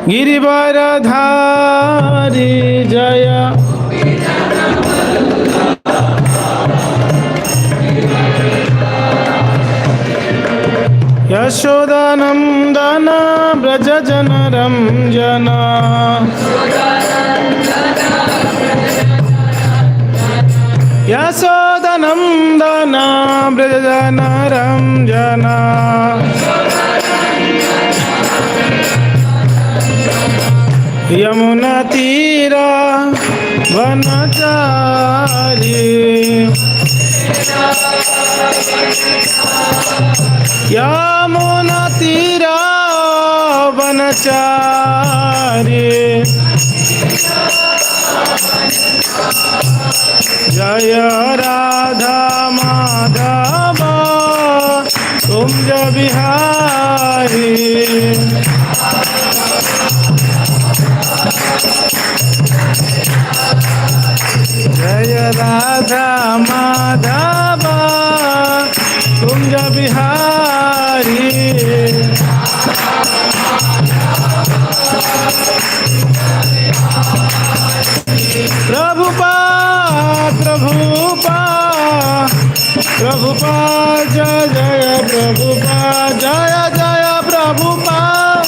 गिरिवरधारी जय यशोदानंदन ब्रज जन रंजन यशोदानंदन ब्रज जन रंजन यमुना तीरा वनचारी यमुना तीरा वनचारी जय राधा माधव कुंज बिहारी जय राधा माधव कुंज बिहारी प्रभुपाद प्रभुपाद प्रभुपाद जय जय प्रभुपाद जय जय प्रभुपाद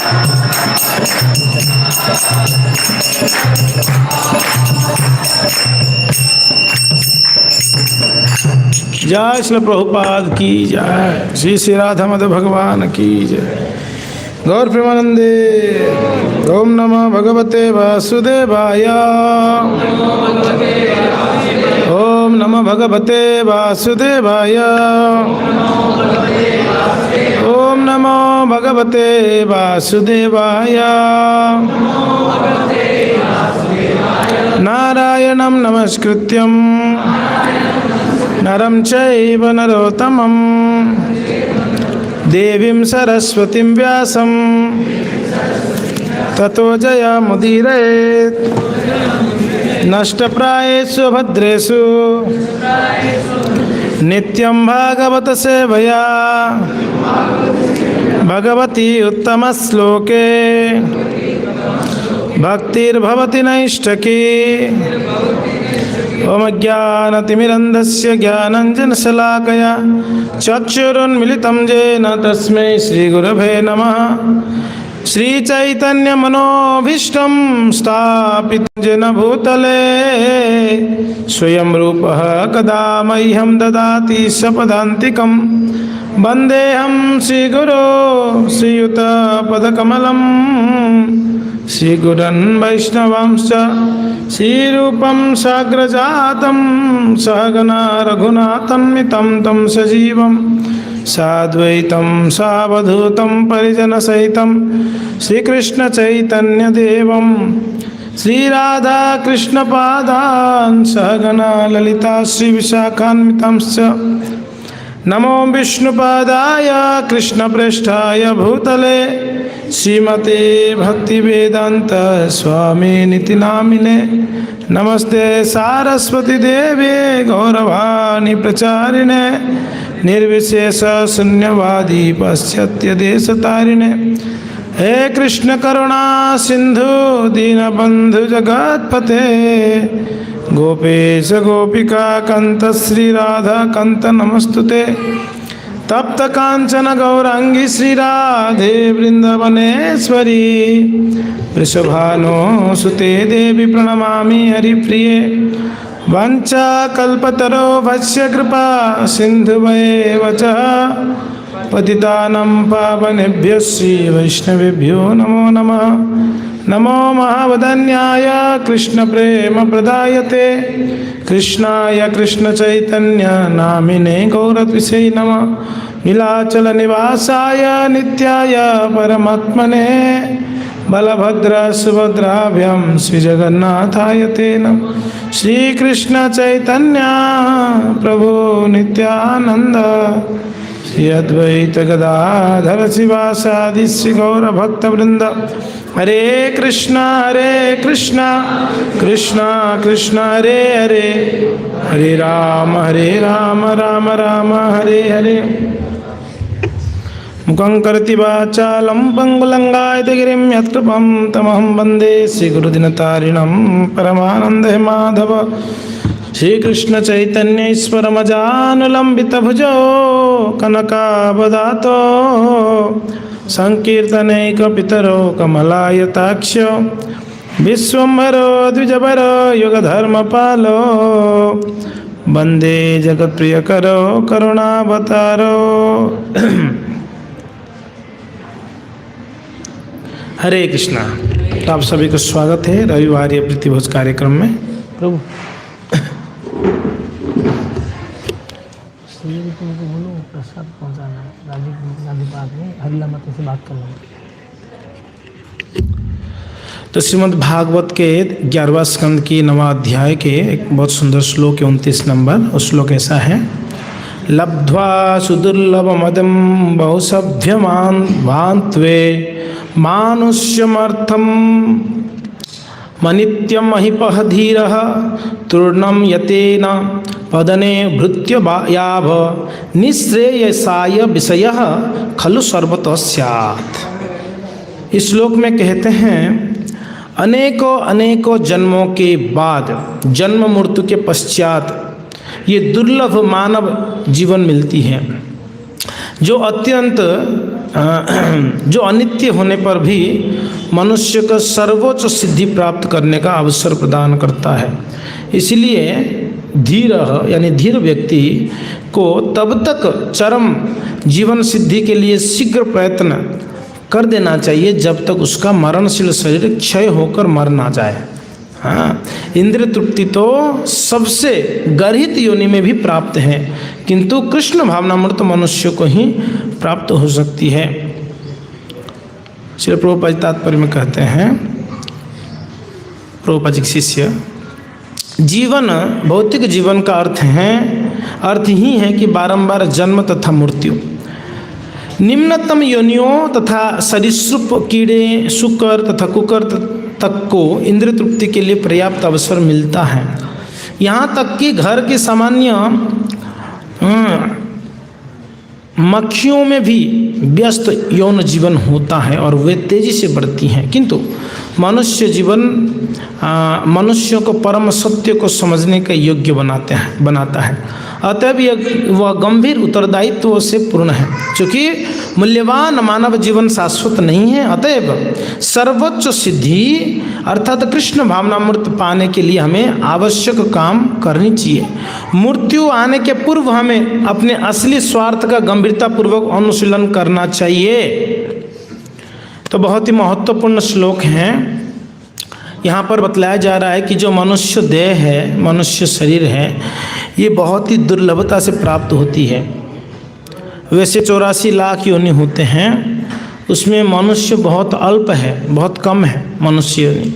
जय श्री प्रभुपाद की जय श्री श्री राधा माधव भगवान की जय गौर प्रेमानंदे ओम नमः भगवते वासुदेवाय ओम नमः भगवते वासुदेवाय ओम नमो भगवते वासुदेवाय नारायणं नमस्कृत्यं नरं चैव नरोत्तमं देवीं सरस्वतीं व्यासं ततो जयमुदीरयेत् नष्टप्रायेषु भद्रेषु नित्यं भागवत सेवया भगवती उत्तमश्लोके भक्तिर्भवति नैष्ठकी ओम ज्ञानतिमिरन्धस्य ज्ञानाञ्जनशलाकया चक्षुरुन्मिलितं येन तस्मै श्रीगुरवे नमः श्रीचैतन्यमनोभीष्टं स्थापितं येन भूतले स्वयं रूपः कदा मह्यं ददाति सपदान्तिकं वन्देऽहं श्रीगुरो श्रीयुतपदकमलं श्रीगुरन् वैष्णवांश्च श्रीरूपं साग्रजातं सहगना रघुनाथन्वितं तं सजीवं साद्वैतं सावधूतं परिजनसहितं श्रीकृष्णचैतन्यदेवं श्रीराधाकृष्णपादान् सहगना ललिता श्रीविशाखान्वितांश्च नमो विष्णुपादाय कृष्णप्रेष्ठाय भूतले श्रीमते भक्तिवेदांत स्वामिनिति नामिने नमस्ते सारस्वती देवे गौरवाणी प्रचारिणे निर्विशेष शून्यवादी पाश्चात्य देशतारिणे हे कृष्ण करुणा सिंधु दीनबंधु जगत्पते गोपेश गोपिका कांत श्री राधा कांत नमस्तुते तप्त कांचन गौरांगी श्री राधे वृंदावनेश्वरी वृषभानो सुते देवी प्रणमामि हरिप्रिये वाञ्छाकल्पतरो भस्य कृपा सिन्धुवैव च पतितानां पावनेभ्यः श्री वैष्णवेभ्यो नमो नमः नमो महावदन्याय कृष्ण प्रेम प्रदायते कृष्णाय कृष्ण चैतन्य नामिने गौरत्विषे नमः नीलाचल निवासाय नित्याय परमात्मने बलभद्र सुभद्राभ्यां श्री जगन्नाथाय ते नमः श्री कृष्ण चैतन्य प्रभु नित्यानंद श्री अद्वैत गदाधर शिवासादि श्री गौर भक्त वृंद हरे कृष्णा कृष्ण कृष्ण हरे हरे हरे राम राम राम हरे हरे मुखं करोति वाचालं पंगुलंगायते गिरिं यत्कृपं तमहं वन्दे श्रीगुरुदिनतारिणं परमानन्दे माधव। श्रीकृष्ण चैतन्य ईश्वरमजानुलंबितभुजो कनकावदातो संकीर्तनैकपितरो कमलायताक्ष्यो विश्वम्भरो द्विजभरो युगधर्मपालो वन्दे जगत्प्रियकरो करुणावतारो। हरे कृष्णा। तो आप सभी को स्वागत है रविवार ये प्रतिभोज कार्यक्रम में। प्रभु बोलो प्रसाद पहुंचाना गांधी पार्क में हरिला माता से बात करना। तो श्रीमद् भागवत के 11वां स्कंद की 9वां अध्याय के एक बहुत सुंदर श्लोक है 29 नंबर। उस श्लोक ऐसा है, लब्ध्वा सुदुर्लभमदं बहुसभ्यमान भान्त्वे मानुष्यमर्थम मनित्यम महिपः धीरः तूर्णम यतेन पदने भृत्ययाभ निःश्रेयसाय विषयः खलु सर्वतः स्यात्। इस श्लोक में कहते हैं, अनेकों अनेकों जन्मों के बाद, जन्म मृत्यु के पश्चात ये दुर्लभ मानव जीवन मिलती है, जो अत्यंत जो अनित्य होने पर भी मनुष्य को सर्वोच्च सिद्धि प्राप्त करने का अवसर प्रदान करता है। इसलिए धीर यानी धीर व्यक्ति को तब तक चरम जीवन सिद्धि के लिए शीघ्र प्रयत्न कर देना चाहिए जब तक उसका मरणशील शरीर क्षय होकर मर ना जाए। हाँ, इंद्रिय तृप्ति तो सबसे गर्हित योनि में भी प्राप्त है, किंतु कृष्ण भावनामृत मनुष्य को ही प्राप्त हो सकती है। श्री प्रभुपाद जी तात्पर्य में कहते हैं, प्रभुपाद जी के शिष्य, जीवन भौतिक जीवन का अर्थ ही है कि बारंबार जन्म तथा मृत्यु, निम्नतम योनियों तथा सरीसृप कीड़े शुकर तथा कुकर तक को इंद्रिय तृप्ति के लिए पर्याप्त अवसर मिलता है। यहाँ तक कि घर के सामान्य मक्खियों में भी व्यस्त यौन जीवन होता है और वे तेजी से बढ़ती हैं, किंतु मनुष्य जीवन मनुष्यों को परम सत्य को समझने का योग्य बनाता है। अतएव वह गंभीर उत्तरदायित्व से पूर्ण है। क्योंकि मूल्यवान मानव जीवन शाश्वत नहीं है, अतएव सर्वोच्च सिद्धि अर्थात कृष्ण भावनामृत पाने के लिए हमें आवश्यक काम करनी चाहिए। मृत्यु आने के पूर्व हमें अपने असली स्वार्थ का गंभीरतापूर्वक अनुशीलन करना चाहिए। तो बहुत ही महत्वपूर्ण श्लोक हैं। यहाँ पर बतलाया जा रहा है कि जो मनुष्य देह है, मनुष्य शरीर है, ये बहुत ही दुर्लभता से प्राप्त होती है। वैसे 84 लाख योनि होते हैं, उसमें मनुष्य बहुत अल्प है, बहुत कम है मनुष्य योनि।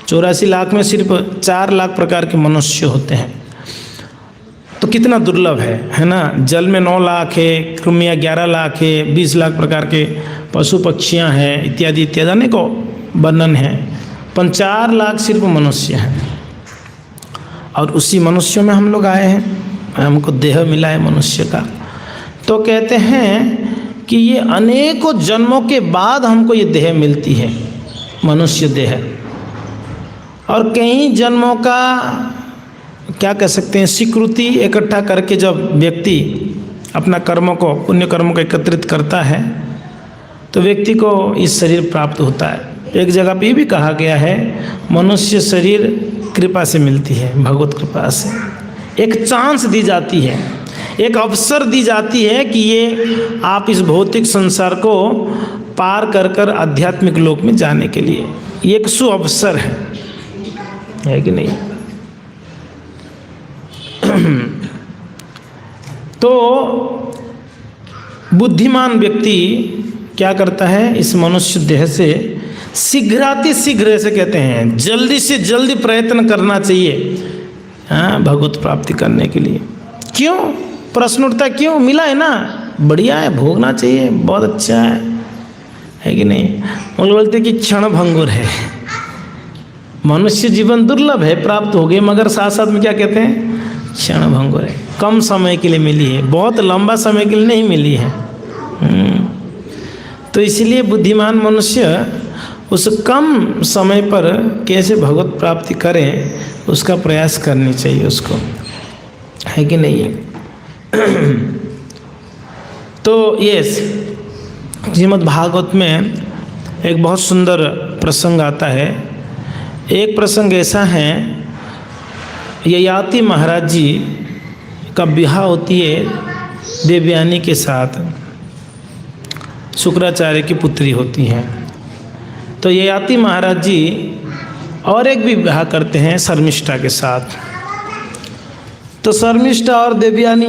84 लाख में सिर्फ 4 लाख प्रकार के मनुष्य होते हैं। तो कितना दुर्लभ है ना। जल में 9 लाख है, कृमियाँ 11 लाख है, 20 लाख प्रकार के पशु पक्षियाँ हैं, इत्यादि इत्यादि अनेकों वर्णन है। 4 लाख सिर्फ मनुष्य हैं, और उसी मनुष्यों में हम लोग आए हैं, हमको देह मिला है मनुष्य का। तो कहते हैं कि ये अनेकों जन्मों के बाद हमको ये देह मिलती है, मनुष्य देह। और कई जन्मों का क्या कह सकते हैं, स्वीकृति इकट्ठा करके जब व्यक्ति अपना कर्मों को, पुण्य कर्मों को एकत्रित करता है, तो व्यक्ति को इस शरीर प्राप्त होता है। एक जगह पे भी कहा गया है, मनुष्य शरीर कृपा से मिलती है, भगवत कृपा से। एक चांस दी जाती है, एक अवसर दी जाती है कि ये आप इस भौतिक संसार को पार कर कर आध्यात्मिक लोक में जाने के लिए ये एक सु अवसर है कि नहीं। तो बुद्धिमान व्यक्ति क्या करता है, इस मनुष्य देह से शीघ्रातिशीघ्र, ऐसे कहते हैं, जल्दी से जल्दी प्रयत्न करना चाहिए भगवत प्राप्ति करने के लिए। क्यों? प्रश्न उठता है, क्यों? मिला है ना, बढ़िया है, भोगना चाहिए, बहुत अच्छा है कि नहीं। वो बोलते कि क्षण भंगुर है, मनुष्य जीवन दुर्लभ है, प्राप्त हो गए, मगर साथ साथ में क्या कहते हैं, क्षण भंगुर है, कम समय के लिए मिली है, बहुत लंबा समय के लिए नहीं मिली है। तो इसलिए बुद्धिमान मनुष्य उस कम समय पर कैसे भगवत प्राप्ति करें उसका प्रयास करनी चाहिए उसको, है कि नहीं है। तो ये श्रीमद् भागवत में एक बहुत सुंदर प्रसंग आता है। एक प्रसंग ऐसा है, ययाति महाराज जी का विवाह होती है देवयानी के साथ, शुक्राचार्य की पुत्री होती है। तो ययाति महाराज जी और एक भी विवाह करते हैं शर्मिष्ठा के साथ। तो शर्मिष्ठा और देवयानी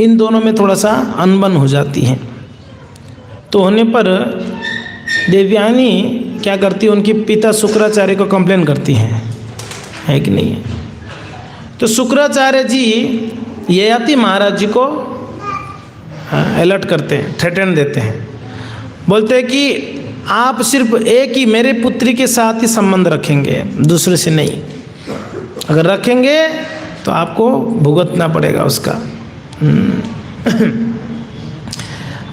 इन दोनों में थोड़ा सा अनबन हो जाती है। तो होने पर देवयानी क्या करती है, उनके पिता शुक्राचार्य को कंप्लेन करती हैं, है कि नहीं है। तो शुक्राचार्य जी ययाति महाराज जी को अलर्ट करते हैं, थ्रेटन देते हैं, बोलते हैं कि आप सिर्फ एक ही मेरे पुत्री के साथ ही संबंध रखेंगे, दूसरे से नहीं। अगर रखेंगे तो आपको भुगतना पड़ेगा उसका।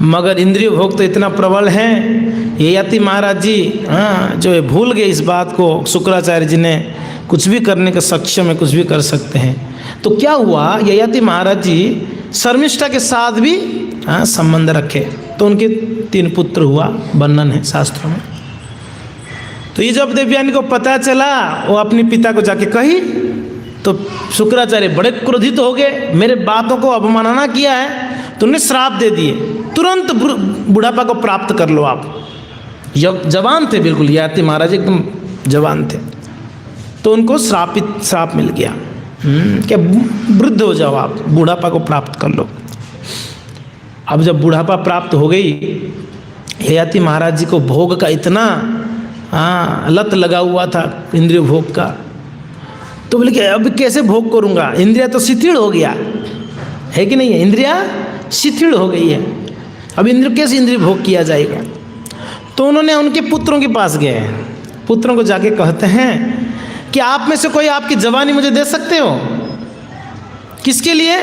मगर इंद्रिय भोग तो इतना प्रबल है, ययाति महाराज जी जो है भूल गए इस बात को। शुक्राचार्य जी ने कुछ भी करने का सक्षम है, कुछ भी कर सकते हैं। तो क्या हुआ, ययाति महाराज जी शर्मिष्ठा के साथ भी संबंध रखे। तो उनके 3 पुत्र हुआ, वर्णन है शास्त्रों में। तो ये जब देवयानी को पता चला, वो अपने पिता को जाके कही, तो शुक्राचार्य बड़े क्रोधित हो गए, मेरे बातों को अवमानना किया है, तुमने श्राप दे दिए, तुरंत बुढ़ापा को प्राप्त कर लो आप। जवान थे बिल्कुल, ययाति महाराज एकदम जवान थे। तो उनको श्राप मिल गया, क्या वृद्ध हो जाओ आप, बुढ़ापा को प्राप्त कर लो। अब जब बुढ़ापा प्राप्त हो गई, ययाति महाराज जी को भोग का इतना लत लगा हुआ था, इंद्रिय भोग का। तो बोले कि अब कैसे भोग करूँगा, इंद्रिया तो शिथिल हो गया है कि नहीं है, इंद्रिया शिथिल हो गई है, अब कैसे इंद्रिय भोग किया जाएगा। तो उन्होंने उनके पुत्रों के पास गए, पुत्रों को जाके कहते हैं कि आप में से कोई आपकी जवानी मुझे दे सकते हो। किसके लिए?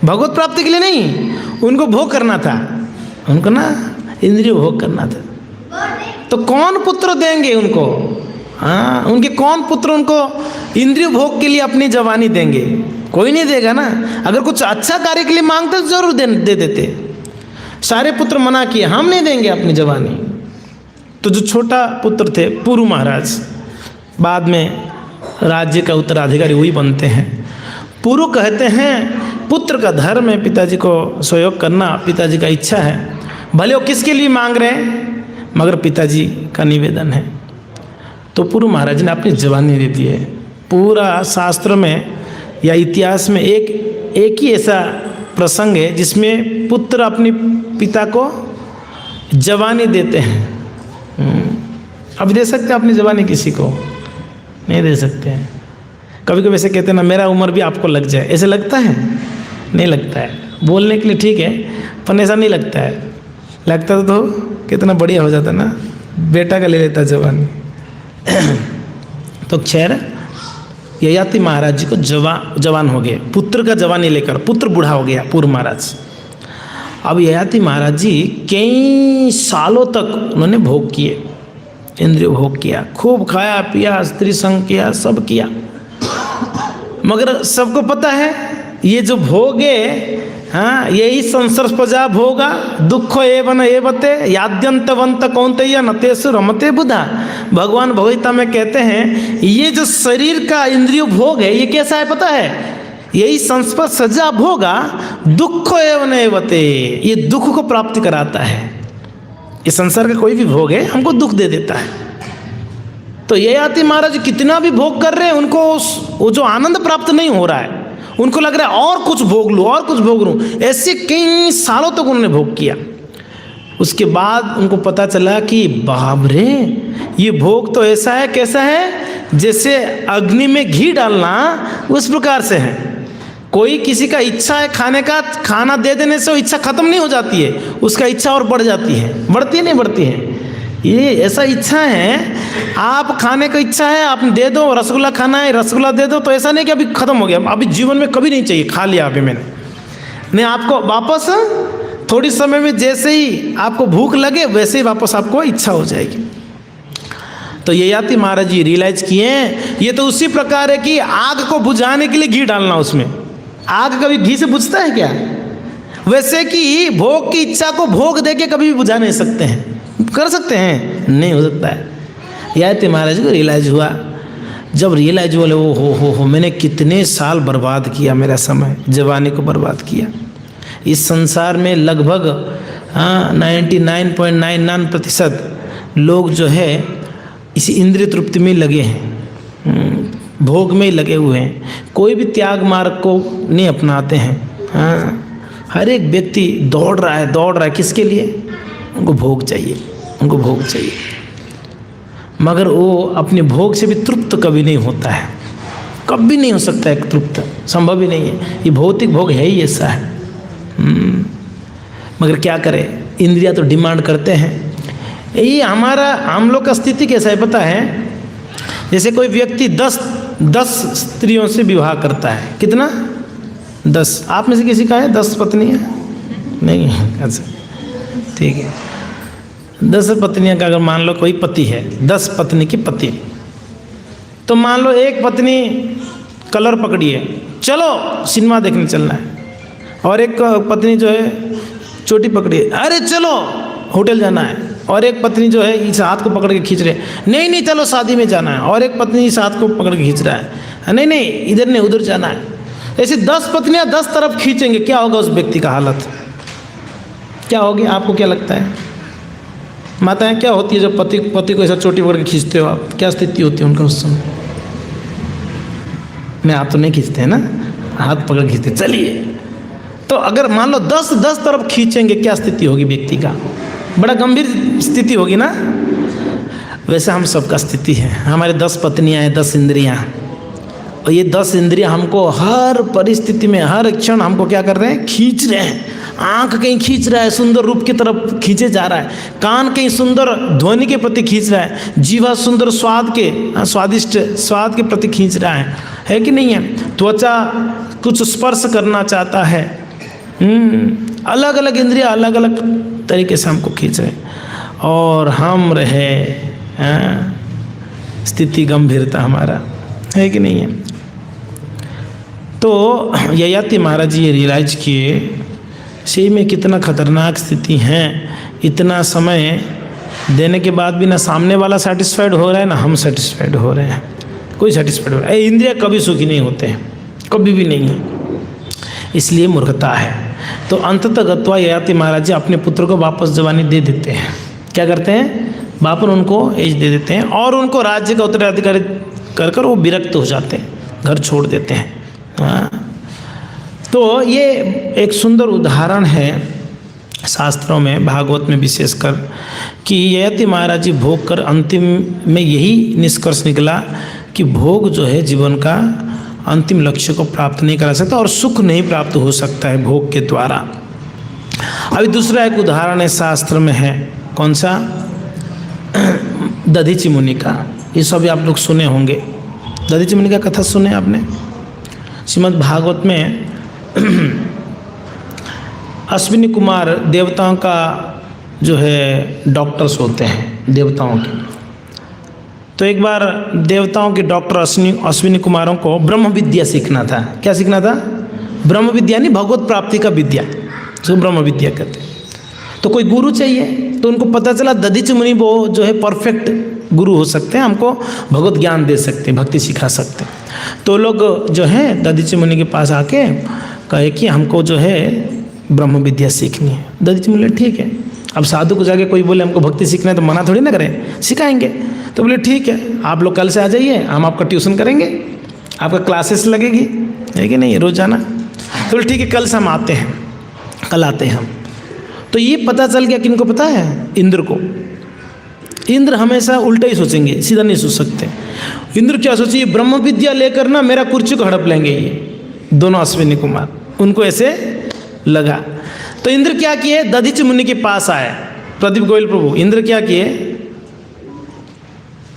भगवत प्राप्ति के लिए नहीं, उनको भोग करना था, उनको ना इंद्रिय भोग करना था। तो कौन पुत्र देंगे उनको? उनके कौन पुत्र उनको इंद्रिय भोग के लिए अपनी जवानी देंगे? कोई नहीं देगा ना। अगर कुछ अच्छा कार्य के लिए मांगते तो जरूर दे देते। सारे पुत्र मना किए, हम नहीं देंगे अपनी जवानी। तो जो छोटा पुत्र थे पुरु महाराज, बाद में राज्य का उत्तराधिकारी वही बनते हैं। पुरु कहते हैं पुत्र का धर्म है पिताजी को सहयोग करना, पिताजी का इच्छा है, भले वो किसके लिए मांग रहे हैं, मगर पिताजी का निवेदन है। तो पुरु महाराज ने अपनी जवानी दे दी है। पूरा शास्त्र में या इतिहास में एक ही ऐसा प्रसंग है जिसमें पुत्र अपने पिता को जवानी देते हैं। अब दे सकते हैं अपनी जवानी किसी को? नहीं दे सकते हैं। कभी कभी ऐसे कहते हैं ना, मेरा उम्र भी आपको लग जाए, ऐसे लगता है? नहीं लगता है। बोलने के लिए ठीक है, पर ऐसा नहीं लगता है। लगता तो कितना बढ़िया हो जाता ना, बेटा का ले लेता जवानी। तो खैर ययाति महाराज जी को जवान हो गए, पुत्र का जवानी लेकर, पुत्र बूढ़ा हो गया पूर्व महाराज। अब ययाति महाराज जी कई सालों तक उन्होंने भोग किए, इंद्रिय भोग किया, खूब खाया पिया, स्त्री संग किया, सब किया। मगर सबको पता है ये जो भोग है, यही संसर्पजा भोगा दुख एवं एवते याद्यंतवंत कौंतेय नतेषु रमते बुधा। भगवान भगवगीता में कहते हैं ये जो शरीर का इंद्रिय भोग है, ये कैसा है पता है? यही संस्पर्शजा भोगा दुख एवं एवते, ये दुख को प्राप्ति कराता है। ये संसार का कोई भी भोग है हमको दुख दे देता है। तो ययाति महाराज कितना भी भोग कर रहे हैं, उनको वो जो आनंद प्राप्त नहीं हो रहा है, उनको लग रहा है और कुछ भोग लूँ, और कुछ भोग लूँ। ऐसे कई सालों तक उन्होंने भोग किया। उसके बाद उनको पता चला कि बाप रे, ये भोग तो ऐसा है, कैसा है? जैसे अग्नि में घी डालना, उस प्रकार से है। कोई किसी का इच्छा है खाने का, खाना दे देने से वो इच्छा खत्म नहीं हो जाती है, उसका इच्छा और बढ़ जाती है। बढ़ती है नहीं बढ़ती है? ये ऐसा इच्छा है, आप खाने का इच्छा है, आप दे दो, रसगुल्ला खाना है, रसगुल्ला दे दो, तो ऐसा नहीं कि अभी खत्म हो गया, अभी जीवन में कभी नहीं चाहिए, खा लिया अभी मैंने, नहीं, आपको वापस थोड़ी समय में जैसे ही आपको भूख लगे वैसे ही वापस आपको इच्छा हो जाएगी। तो ययाति महाराज जी रियलाइज किए ये तो उसी प्रकार है कि आग को बुझाने के लिए घी डालना, उसमें आग कभी घी से बुझता है क्या? वैसे कि भोग की इच्छा को भोग देके कभी भी बुझा नहीं सकते हैं। कर सकते हैं? नहीं हो सकता है। ययाति महाराज को रियलाइज हुआ। जब रियलाइज बोले ओ हो मैंने कितने साल बर्बाद किया, मेरा समय जवानी को बर्बाद किया। इस संसार में लगभग 99.99% लोग जो है इसी इंद्रिय तृप्ति में लगे हैं, भोग में ही लगे हुए हैं, कोई भी त्याग मार्ग को नहीं अपनाते हैं। हर एक व्यक्ति दौड़ रहा है किसके लिए? उनको भोग चाहिए, उनको भोग चाहिए, मगर वो अपने भोग से भी तृप्त कभी नहीं होता है, कभी नहीं हो सकता है तृप्त, संभव ही नहीं है। ये भौतिक भोग है ही ऐसा है। मगर क्या करें, इंद्रिया तो डिमांड करते हैं। ये हम लोग का स्थिति कैसा है पता है? जैसे कोई व्यक्ति 10 स्त्रियों से विवाह करता है। कितना? 10। आप में से किसी का है 10 पत्नियाँ? नहीं है। अच्छा ठीक है, 10 पत्नियाँ का अगर मान लो कोई पति है, 10 पत्नी की पति, तो मान लो एक पत्नी कलर पकड़ी है, चलो सिनेमा देखने चलना है, और एक पत्नी जो है चोटी पकड़ी है, अरे चलो होटल जाना है, और एक पत्नी जो है इस हाथ को पकड़ के खींच रहे हैं, नहीं चलो शादी में जाना है, और एक पत्नी इस हाथ को पकड़ के खींच रहा है, नहीं इधर नहीं उधर जाना है। ऐसे 10 पत्नियां 10 तरफ खींचेंगे, क्या होगा उस व्यक्ति का हालत? क्या होगी? आपको क्या लगता है? माताएं क्या होती है जब पति को ऐसा चोटी पकड़ के खींचते हो आप? क्या स्थिति होती है उनका उस समय? मैं आप तो नहीं खींचते हैं ना, हाथ पकड़ खींचते, चलिए। तो अगर मान लो 10 तरफ खींचेंगे, क्या स्थिति होगी व्यक्ति का? बड़ा गंभीर स्थिति होगी ना। वैसे हम सबका स्थिति है, हमारे 10 पत्नियां हैं, 10 इंद्रियां, और ये 10 इंद्रियां हमको हर परिस्थिति में, हर क्षण हमको क्या कर रहे हैं? खींच रहे हैं। आंख कहीं खींच रहा है, सुंदर रूप की तरफ खींचे जा रहा है, कान कहीं सुंदर ध्वनि के प्रति खींच रहा है, जीवा सुंदर स्वादिष्ट स्वाद के प्रति खींच रहा है कि नहीं है? त्वचा कुछ स्पर्श करना चाहता है। अलग अलग इंद्रियां अलग अलग तरीके से हमको खींच रहे हैं, और हम रहे स्थिति गंभीरता हमारा है कि नहीं है? तो ययाति महाराज जी ये रियलाइज किए सही में कितना खतरनाक स्थिति है। इतना समय देने के बाद भी ना सामने वाला सेटिस्फाइड हो रहा है, ना हम सेटिस्फाइड हो रहे हैं, कोई सेटिस्फाइड हो रहा है। इंद्रिया कभी सुखी नहीं होते हैं, कभी भी नहीं है, इसलिए मूर्खता है। तो अंततः गत्वा ययाति महाराज जी अपने पुत्र को वापस जवानी दे देते हैं। क्या करते हैं? वापस उनको एज दे देते हैं, और उनको राज्य का उत्तराधिकारी कर वो विरक्त हो जाते हैं, घर छोड़ देते हैं। तो ये एक सुंदर उदाहरण है शास्त्रों में, भागवत में विशेषकर, कि ययाति महाराज जी भोग कर अंतिम में यही निष्कर्ष निकला कि भोग जो है जीवन का अंतिम लक्ष्य को प्राप्त नहीं करा सकता, और सुख नहीं प्राप्त हो सकता है भोग के द्वारा। अभी दूसरा एक उदाहरण है शास्त्र में है, कौन सा? दधीचि मुनि का। ये सब आप लोग सुने होंगे, दधीचि मुनि का कथा सुने आपने? श्रीमद् भागवत में अश्विनी कुमार देवताओं का जो है डॉक्टर्स होते हैं देवताओं के। तो एक बार देवताओं के डॉक्टर अश्विनी कुमारों को ब्रह्म विद्या सीखना था। क्या सीखना था? ब्रह्म विद्या, नहीं भगवत प्राप्ति का विद्या, जो ब्रह्म विद्या कहते हैं। तो कोई गुरु चाहिए, तो उनको पता चला दधीचि मुनि वो जो है परफेक्ट गुरु हो सकते हैं, हमको भगवत ज्ञान दे सकते हैं, भक्ति सिखा सकते हैं। तो लोग जो है दधीचि मुनि के पास आके कहे कि हमको जो है ब्रह्म विद्या सीखनी है। दधीचि मुनि ठीक है। अब साधु को जाके कोई बोले हमको भक्ति सीखना है तो मना थोड़ी ना करें, सिखाएंगे। तो बोले ठीक है, आप लोग कल से आ जाइए, हम आपका ट्यूशन करेंगे, आपका क्लासेस लगेगी, है कि नहीं, रोजाना। तो बोले ठीक है, कल से हम आते हैं, कल आते हैं हम। तो ये पता चल गया, किनको पता है? इंद्र को। इंद्र हमेशा उल्टा ही सोचेंगे, सीधा नहीं सोच सकते। इंद्र क्या सोचिए, ब्रह्म विद्या लेकर ना मेरा कुर्सी को हड़प लेंगे ये दोनों अश्विनी कुमार। उनको ऐसे लगा। तो इंद्र क्या किए? दधीचि मुनि के पास आए, प्रदीप गोयल प्रभु। इंद्र क्या किए?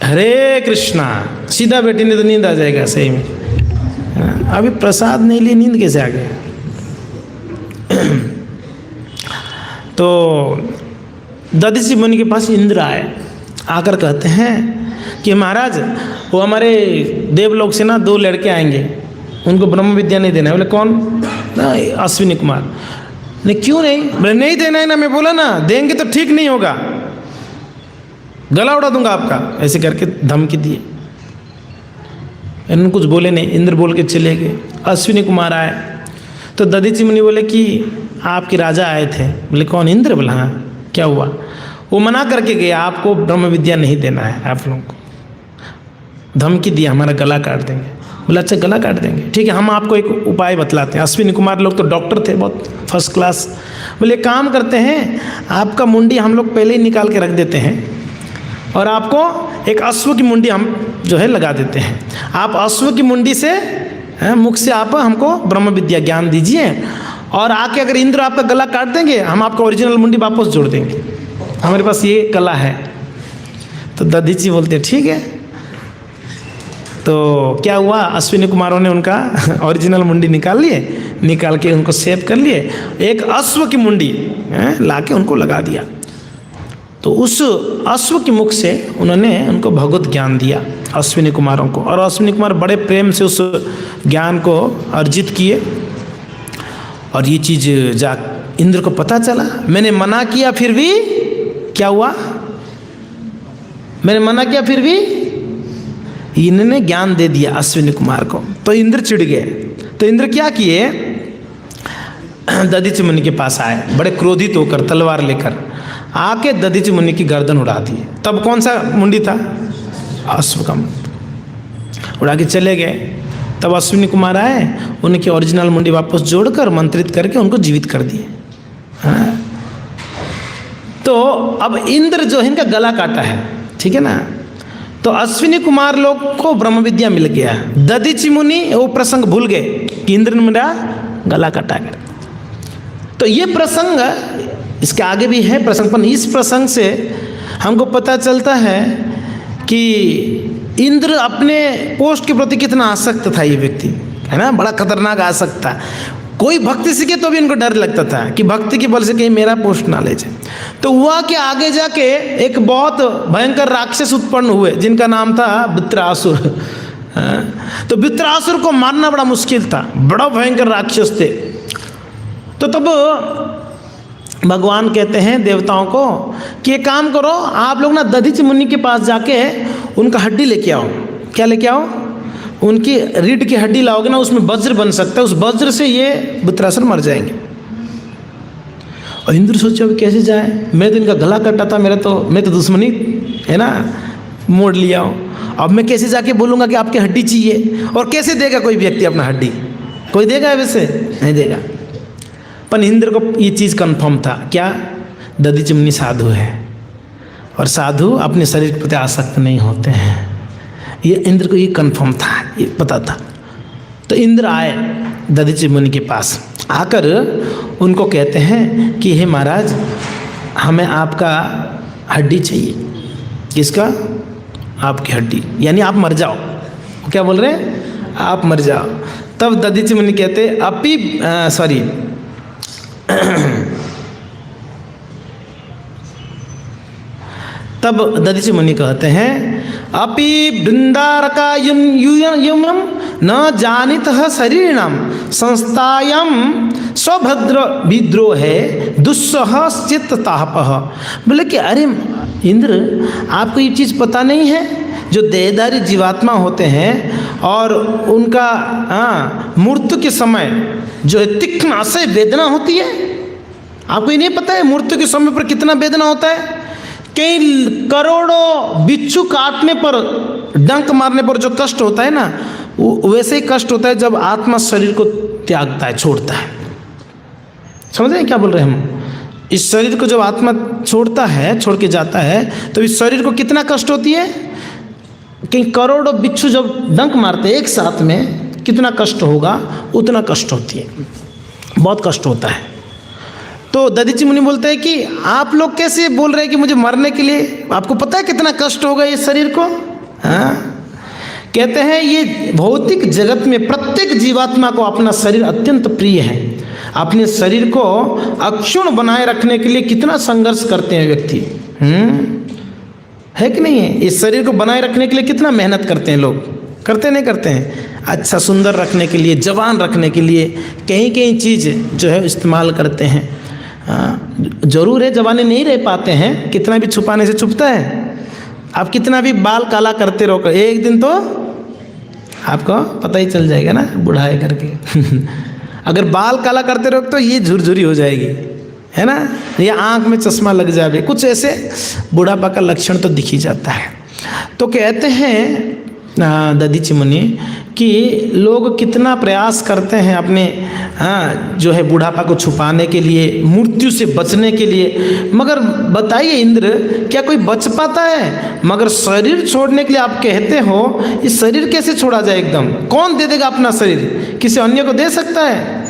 हरे कृष्णा, सीधा बेटी ने तो नींद आ जाएगा सही में। अभी प्रसाद नहीं लिए नींद कैसे आ गए? तो दधीचि मुनि के पास इंद्र आए, आकर कहते हैं कि महाराज वो हमारे देवलोक से ना 2 लड़के आएंगे, उनको ब्रह्म विद्या नहीं देना है। बोले कौन? ना अश्विनी कुमार। नहीं क्यों नहीं? बोले नहीं देना है ना, मैं बोला ना देंगे तो ठीक नहीं होगा, गला उड़ा दूंगा आपका, ऐसे करके धमकी दिए। इन्होंने कुछ बोले नहीं, इंद्र बोल के चले गए। अश्विनी कुमार आए तो दधीचि मुनि बोले कि आपके राजा आए थे। बोले कौन? इंद्र। बोला हाँ, क्या हुआ? वो मना करके गया, आपको ब्रह्म विद्या नहीं देना है आप लोगों को, धमकी दिया हमारा गला काट देंगे। बोला अच्छा गला काट देंगे, ठीक है हम आपको एक उपाय बतलाते हैं। अश्विनी कुमार लोग तो डॉक्टर थे बहुत फर्स्ट क्लास। बोले काम करते हैं, आपका मुंडी हम लोग पहले ही निकाल के रख देते हैं और आपको एक अश्व की मुंडी हम जो है लगा देते हैं। आप अश्व की मुंडी से मुख से आप हमको ब्रह्म विद्या ज्ञान दीजिए और आके अगर इंद्र आपका गला काट देंगे हम आपका ओरिजिनल मुंडी वापस जोड़ देंगे, हमारे पास ये कला है। तो दधीचि बोलते ठीक है। तो क्या हुआ, अश्विनी कुमारों ने उनका ओरिजिनल मुंडी निकाल लिए, निकाल के उनको सेव कर लिए, एक अश्व की मुंडी ला के उनको लगा दिया। तो उस अश्व के मुख से उन्होंने उनको भगवत ज्ञान दिया अश्विनी कुमारों को, और अश्विनी कुमार बड़े प्रेम से उस ज्ञान को अर्जित किए। और ये चीज़ जा इंद्र को पता चला, मैंने मना किया फिर भी क्या हुआ, मैंने मना किया फिर भी इन्होंने ज्ञान दे दिया अश्विनी कुमार को। तो इंद्र चिढ़ गए। तो इंद्र क्या किए, दधीचि मुनि के पास आए बड़े क्रोधित होकर तलवार लेकर, आके दधीचि मुनि की गर्दन उड़ा दी। तब कौन सा मुंडी था? अश्व का मुंडी। उड़ा के चले गए। तब अश्विनी कुमार आए, उनकी ओरिजिनल मुंडी वापस जोड़कर मंत्रित करके उनको जीवित कर दिए। हाँ? तो अब इंद्र जो है इनका गला काटा है, ठीक है ना। तो अश्विनी कुमार लोग को ब्रह्म विद्या मिल गया। दधीचि मुनि वो प्रसंग भूल गए कि इंद्र ने मेरा गला काटा कर। तो ये प्रसंग, इसके आगे भी है प्रसंग, पर इस प्रसंग से हमको पता चलता है कि इंद्र अपने पोस्ट के प्रति कितना आसक्त था ये व्यक्ति, है ना, बड़ा खतरनाक आसक्त था। कोई भक्ति सीखे तो भी इनको डर लगता था कि भक्ति के बल से कहीं मेरा पोस्ट ना ले जाए। तो हुआ कि आगे जाके एक बहुत भयंकर राक्षस उत्पन्न हुए जिनका नाम था वृत्रासुर। तो वृत्रासुर को मारना बड़ा मुश्किल था, बड़ा भयंकर राक्षस थे। तो तब भगवान कहते हैं देवताओं को कि एक काम करो, आप लोग ना दधीचि मुनि के पास जाके उनका हड्डी लेके आओ। क्या लेके आओ? उनकी रीढ़ की हड्डी लाओगे ना, उसमें वज्र बन सकता है, उस वज्र से ये वृत्रासुर मर जाएंगे। और इंद्र सोचो अभी कैसे जाए, मैं तो इनका गला कटा था, मैं तो दुश्मनी है ना मोड़ लिया हूँ। अब मैं कैसे जाके बोलूँगा कि आपकी हड्डी चाहिए? और कैसे देगा कोई व्यक्ति अपना हड्डी? कोई देगा? वैसे नहीं देगा। पर इंद्र को ये चीज़ कन्फर्म था, क्या? दधीचि मुनि साधु है और साधु अपने शरीर के प्रति आसक्त नहीं होते हैं। ये इंद्र को ये कन्फर्म था, ये पता था। तो इंद्र आए दधीचि मुनि के पास, आकर उनको कहते हैं कि हे महाराज, हमें आपका हड्डी चाहिए। किसका? आपकी हड्डी, यानी आप मर जाओ। क्या बोल रहे हैं? आप मर जाओ। तब दधीचि मुनि कहते तब दधीचि मुनि कहते हैं अपि वृंदारका युयम न जानितः शरीरिणम संस्थायाम स्वभद्र विद्रोहे दुस्सह चित्ततापः। बोले कि अरे इंद्र, आपको ये चीज़ पता नहीं है, जो देहधारी जीवात्मा होते हैं और उनका मृत्यु के समय जो है तीक्ष्ण असह्य वेदना होती है। आपको ये नहीं पता है मृत्यु के समय पर कितना वेदना होता है? कई करोड़ों बिच्छू काटने पर, डंक मारने पर जो कष्ट होता है ना, वो वैसे ही कष्ट होता है जब आत्मा शरीर को त्यागता है, छोड़ता है। समझ रहे हैं क्या बोल रहे हैं हम? इस शरीर को जब आत्मा छोड़ता है, छोड़ के जाता है, तो इस शरीर को कितना कष्ट होती है? कई करोड़ों बिच्छू जब डंक मारते हैं एक साथ में, कितना कष्ट होगा, उतना कष्ट होती है, बहुत कष्ट होता है। तो दधीचि मुनि बोलते हैं कि आप लोग कैसे बोल रहे हैं कि मुझे मरने के लिए? आपको पता है कितना कष्ट होगा इस शरीर को? हाँ, कहते हैं ये भौतिक जगत में प्रत्येक जीवात्मा को अपना शरीर अत्यंत प्रिय है। अपने शरीर को अक्षुण्ण बनाए रखने के लिए कितना संघर्ष करते हैं व्यक्ति, है कि नहीं है? इस शरीर को बनाए रखने के लिए कितना मेहनत करते हैं लोग, करते नहीं करते हैं? अच्छा सुंदर रखने के लिए, जवान रखने के लिए कहीं कहीं चीज़ जो है इस्तेमाल करते हैं। जरूर है जवानी नहीं रह पाते हैं, कितना भी छुपाने से छुपता है। आप कितना भी बाल काला करते रहो, एक दिन तो आपको पता ही चल जाएगा ना बुढ़ाए करके। अगर बाल काला करते रहो तो ये झुरझुरी हो जाएगी, है ना, या आँख में चश्मा लग जाए, कुछ ऐसे बुढ़ापा का लक्षण तो दिख ही जाता है। तो कहते हैं दधीचि मुनि कि लोग कितना प्रयास करते हैं अपने जो है बुढ़ापा को छुपाने के लिए, मृत्यु से बचने के लिए, मगर बताइए इंद्र क्या कोई बच पाता है? मगर शरीर छोड़ने के लिए आप कहते हो, इस शरीर कैसे छोड़ा जाए एकदम? कौन दे देगा अपना शरीर? किसी अन्य को दे सकता है?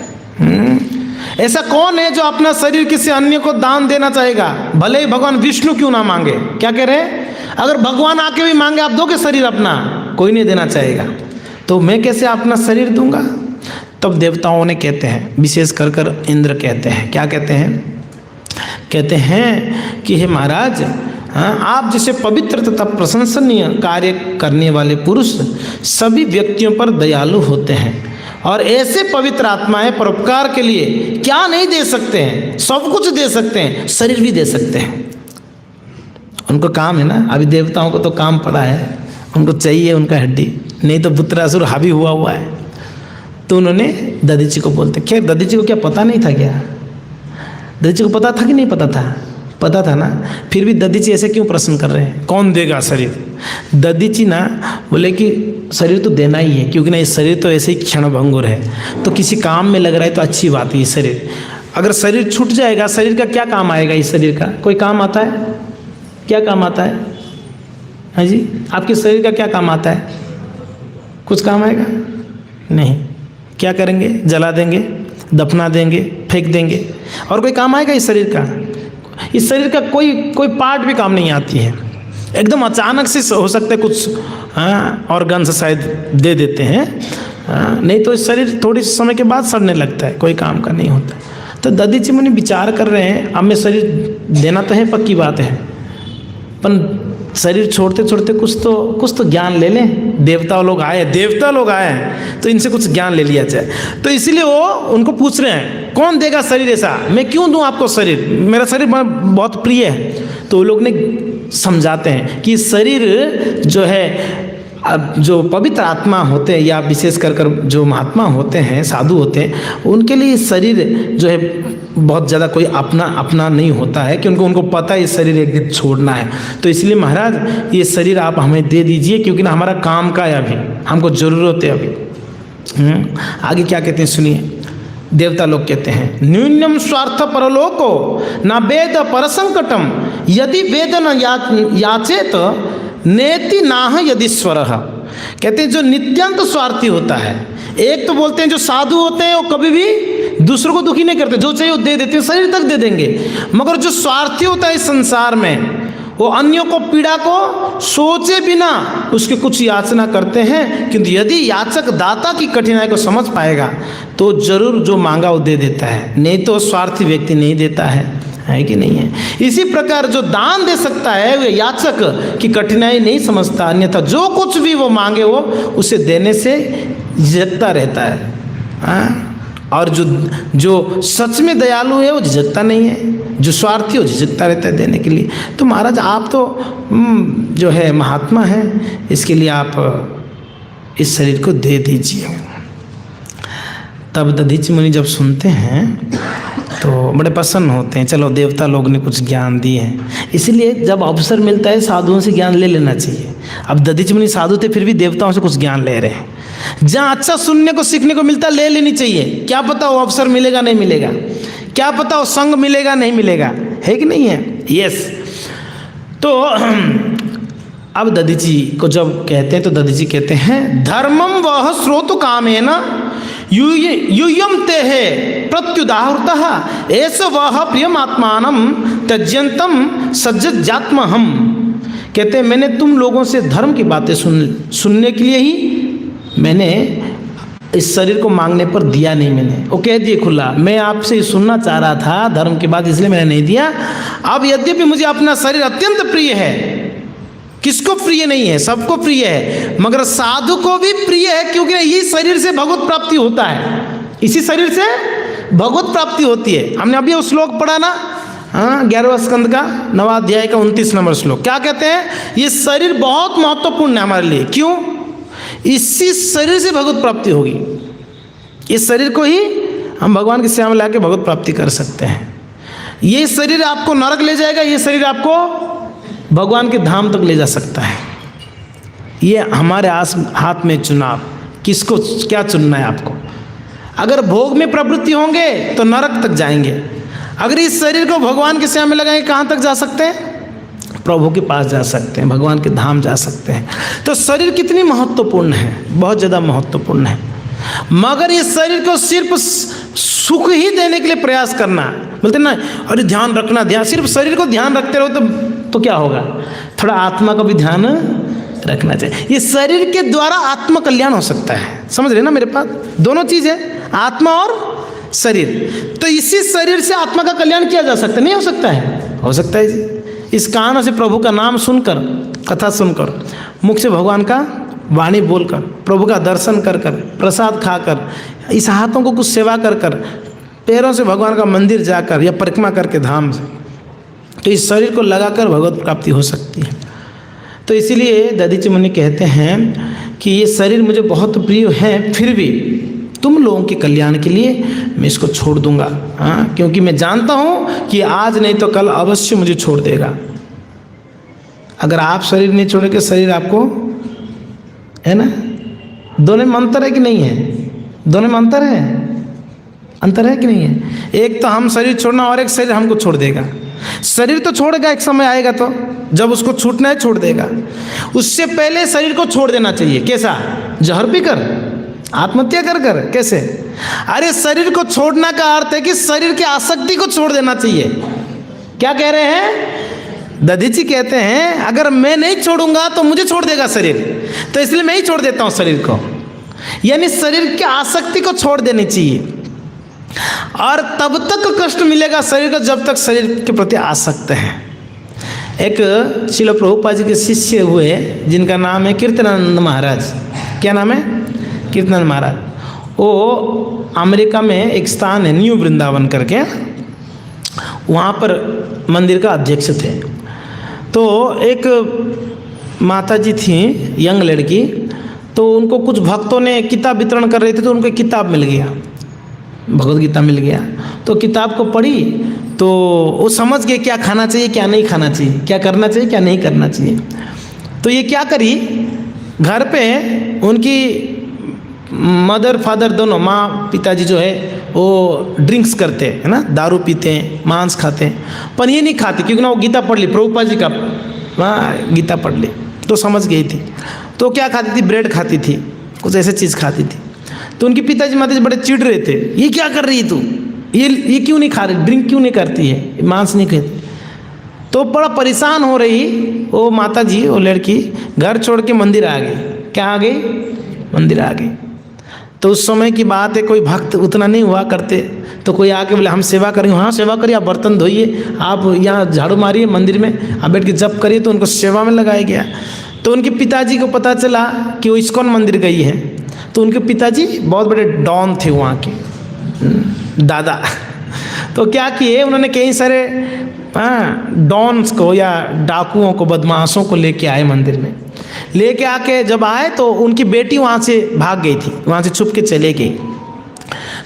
ऐसा कौन है जो अपना शरीर किसी अन्य को दान देना चाहेगा? भले ही भगवान विष्णु क्यों ना मांगे। क्या कह रहे हैं? अगर भगवान आके भी मांगे आप दोगे शरीर अपना? कोई नहीं देना चाहेगा। तो मैं कैसे अपना शरीर दूंगा? तब देवताओं ने कहते हैं, विशेष कर इंद्र कहते हैं, क्या कहते हैं? कहते हैं कि हे महाराज, आप जैसे पवित्र तथा प्रशंसनीय कार्य करने वाले पुरुष सभी व्यक्तियों पर दयालु होते हैं, और ऐसे पवित्र आत्माएं परोपकार के लिए क्या नहीं दे सकते हैं? सब कुछ दे सकते हैं, शरीर भी दे सकते हैं। उनको काम है ना, अभी देवताओं को तो काम पड़ा है, उनको चाहिए उनका हड्डी, नहीं तो पुत्रासुर हावी हुआ है। तो उन्होंने दधीचि को बोलते, खैर दधीचि को क्या पता नहीं था क्या? दधीचि को पता था कि नहीं पता था? पता था ना, फिर भी दधीचि ऐसे क्यों प्रश्न कर रहे हैं, कौन देगा शरीर? दधीचि ना बोले कि शरीर तो देना ही है, क्योंकि ना ये शरीर तो ऐसे ही क्षणभंगुर है, तो किसी काम में लग रहा है तो अच्छी बात है। ये शरीर अगर शरीर छूट जाएगा, शरीर का क्या काम आएगा? इस शरीर का कोई काम आता है? क्या काम आता है? हाँ जी, आपके शरीर का क्या काम आता है? कुछ काम आएगा? नहीं। क्या करेंगे? जला देंगे, दफना देंगे, फेंक देंगे, और कोई काम आएगा इस शरीर का? इस शरीर का कोई पार्ट भी काम नहीं आती है। एकदम अचानक से हो सकता है कुछ ऑर्गन से शायद दे देते हैं, नहीं तो इस शरीर थोड़ी समय के बाद सड़ने लगता है, कोई काम का नहीं होता। तो दधीचि मुनि विचार कर रहे हैं, अब मैं शरीर देना तो है, पक्की बात है, पर शरीर छोड़ते छोड़ते कुछ तो ज्ञान ले लें। देवता लोग आए तो इनसे कुछ ज्ञान ले लिया जाए। तो इसीलिए वो उनको पूछ रहे हैं, कौन देगा शरीर ऐसा? मैं क्यों दूं आपको शरीर? मेरा शरीर बहुत प्रिय है। तो वो लोग ने समझाते हैं कि शरीर जो है, जो पवित्र आत्मा होते हैं या विशेष कर जो महात्मा होते हैं, साधु होते हैं, उनके लिए शरीर जो है बहुत ज़्यादा कोई अपना नहीं होता है, कि उनको पता है ये शरीर एक दिन छोड़ना है। तो इसलिए महाराज ये शरीर आप हमें दे दीजिए, क्योंकि ना हमारा काम का है, अभी हमको ज़रूरत है अभी। आगे क्या कहते हैं सुनिए। देवता लोग कहते हैं, न्यूनम स्वार्थ परलोको न वेद परसंकटम यदि वेद न याचेत नेति नाह यदीश्वर। कहते हैं जो नित्यांत स्वार्थी होता है, एक तो बोलते हैं जो साधु होते हैं वो कभी भी दूसरों को दुखी नहीं करते, जो चाहिए वो दे देते हैं, शरीर तक दे देंगे। मगर जो स्वार्थी होता है इस संसार में, वो अन्यों को पीड़ा को सोचे बिना उसकी कुछ याचना करते हैं, किंतु यदि याचक दाता की कठिनाई को समझ पाएगा तो जरूर जो मांगा वो दे देता है, नहीं तो स्वार्थी व्यक्ति नहीं देता है कि नहीं है? इसी प्रकार जो दान दे सकता है वो याचक की कठिनाई नहीं समझता, अन्यथा जो कुछ भी वो मांगे वो उसे देने से झिझकता रहता है। और जो सच में दयालु है वो झिझकता नहीं है, जो स्वार्थी वो झिझकता रहता है देने के लिए। तो महाराज आप तो जो है महात्मा हैं, इसके लिए आप इस शरीर को दे दीजिए। तब दधीचि मुनि जब सुनते हैं तो बड़े प्रसन्न होते हैं, चलो देवता लोग ने कुछ ज्ञान दिए हैं, इसलिए जब अवसर मिलता है साधुओं से ज्ञान ले लेना चाहिए। अब दधीचि मुनि साधु थे, फिर भी देवताओं से कुछ ज्ञान ले रहे हैं। जहाँ अच्छा सुनने को सीखने को मिलता ले लेनी चाहिए। क्या पता वो अवसर मिलेगा नहीं मिलेगा, क्या पता वो संग मिलेगा नहीं मिलेगा, है कि नहीं है? यस। तो अब दधीचि को जब कहते हैं तो दधीचि कहते हैं, धर्मम वह श्रोतु कामेन यूयम ते है प्रत्युदाहृतः एस वह प्रियमात्मानम त्यज्यंतम सज्जजात्महम। कहते हैं मैंने तुम लोगों से धर्म की बातें सुनने के लिए ही मैंने इस शरीर को मांगने पर दिया नहीं मैंने। वो कह दिए खुला, मैं आपसे सुनना चाह रहा था धर्म की बात, इसलिए मैंने नहीं दिया। अब यद्यपि मुझे अपना शरीर अत्यंत प्रिय है, किसको प्रिय नहीं है, सबको प्रिय है, मगर साधु को भी प्रिय है, क्योंकि यही शरीर से भगवत प्राप्ति होता है, इसी शरीर से भगवत प्राप्ति होती है। हमने अभी वो श्लोक पढ़ा ना, 11वें स्कंद का 9वां अध्याय का 29 नंबर श्लोक। क्या कहते हैं? ये शरीर बहुत महत्वपूर्ण है हमारे लिए। क्यों? इसी शरीर से भगवत प्राप्ति होगी। इस शरीर को ही हम भगवान की सेवा में लाके भगवत प्राप्ति कर सकते हैं। ये शरीर आपको नरक ले जाएगा, ये शरीर आपको भगवान के धाम तक ले जा सकता है। ये हमारे हाथ में चुनाव, किसको क्या चुनना है आपको। अगर भोग में प्रवृत्ति होंगे तो नरक तक जाएंगे, अगर इस शरीर को भगवान की सेवा में लगाएंगे कहाँ तक जा सकते हैं? प्रभु के पास जा सकते हैं, भगवान के धाम जा सकते हैं। तो शरीर कितनी महत्वपूर्ण है, बहुत ज़्यादा महत्वपूर्ण है। मगर इस शरीर को सिर्फ सुख ही देने के लिए प्रयास करना, बोलते ना अरे ध्यान रखना, ध्यान, सिर्फ शरीर को ध्यान रखते रहो तो क्या होगा? थोड़ा आत्मा का भी ध्यान रखना चाहिए। ये शरीर के द्वारा आत्मा कल्याण हो सकता है, समझ रहे ना मेरे पास? दोनों चीज़ है, आत्मा और शरीर। तो इसी शरीर से आत्मा का कल्याण किया जा सकता है, नहीं हो सकता है? हो सकता है जी। इस कानों से प्रभु का नाम सुनकर, कथा सुनकर, मुख से भगवान का वाणी बोलकर, प्रभु का दर्शन कर कर, प्रसाद खाकर, इस हाथों को कुछ सेवा कर कर, पैरों से भगवान का मंदिर जाकर या परिक्रमा करके धाम से, तो इस शरीर को लगाकर भगवत प्राप्ति हो सकती है। तो इसीलिए दधीचि मुनि कहते हैं कि ये शरीर मुझे बहुत प्रिय है, फिर भी तुम लोगों के कल्याण के लिए मैं इसको छोड़ दूंगा, क्योंकि मैं जानता हूँ कि आज नहीं तो कल अवश्य मुझे छोड़ देगा। अगर आप शरीर नहीं छोड़ोगे, शरीर आपको, है ना, दोनों में अंतर है कि नहीं है? दोनों में अंतर है, अंतर है कि नहीं है? एक तो हम शरीर छोड़ना और एक शरीर हमको छोड़ देगा। शरीर तो छोड़ेगा, एक समय आएगा तो जब उसको छूटना है छोड़ देगा। उससे पहले शरीर को छोड़ देना चाहिए। कैसा? जहर पीकर, आत्महत्या कर कर, कैसे? अरे शरीर को छोड़ना का अर्थ है कि शरीर की आसक्ति को छोड़ देना चाहिए। क्या कह रहे हैं? दधीचि कहते हैं अगर मैं नहीं छोड़ूंगा तो मुझे छोड़ देगा शरीर, तो इसलिए मैं ही छोड़ देता हूं शरीर को। यानी शरीर की आसक्ति को छोड़ देनी चाहिए। और तब तक कष्ट मिलेगा शरीर को जब तक शरीर के प्रति आसक्त है। एक श्रील प्रभुपाद जी के शिष्य हुए जिनका नाम है कीर्तनानंद महाराज। क्या नाम है? कीर्तनानंद महाराज। वो अमेरिका में एक स्थान है न्यू वृंदावन करके, वहाँ पर मंदिर का अध्यक्ष थे। तो एक माता जी थी, यंग लड़की, तो उनको कुछ भक्तों ने किताब वितरण कर रहे थे, तो उनको एक किताब मिल गया, भगवद गीता मिल गया। तो किताब को पढ़ी तो वो समझ गए क्या खाना चाहिए क्या नहीं खाना चाहिए, क्या करना चाहिए क्या नहीं करना चाहिए। तो ये क्या करी, घर पे उनकी मदर फादर दोनों, माँ पिताजी जो है वो ड्रिंक्स करते हैं, है ना, दारू पीते हैं, मांस खाते हैं, पर ये नहीं खाते क्योंकि ना वो गीता पढ़ ली, प्रभुपाद जी का वहाँ गीता पढ़ ली तो समझ गई थी। तो क्या खाती थी? ब्रेड खाती थी, कुछ ऐसे चीज़ खाती थी। तो उनके पिताजी माताजी बड़े चिढ़ रहे थे, ये क्या कर रही है तू, ये क्यों नहीं खा रही, ड्रिंक क्यों नहीं करती है, मांस नहीं खाती। तो बड़ा परेशान हो रही वो माता जी, वो लड़की घर छोड़ के मंदिर आ गई। क्या आ गई? मंदिर आ गई। तो उस समय की बात है, कोई भक्त उतना नहीं हुआ करते, तो कोई आके बोले हम सेवा करेंगे। हाँ सेवा करिए, आप बर्तन धोइए, आप यहाँ झाड़ू मारिए, मंदिर में आप बैठ के जप करिए। तो उनको सेवा में लगाया गया। तो उनके पिताजी को पता चला कि वो इस्कॉन मंदिर गई है। तो उनके पिताजी बहुत बड़े डॉन थे वहाँ के, दादा। तो क्या किए उन्होंने, कई सारे डॉन्स को या डाकुओं को, बदमाशों को लेके आए मंदिर में। लेके आके जब आए तो उनकी बेटी वहाँ से भाग गई थी, वहाँ से छुप के चले गई।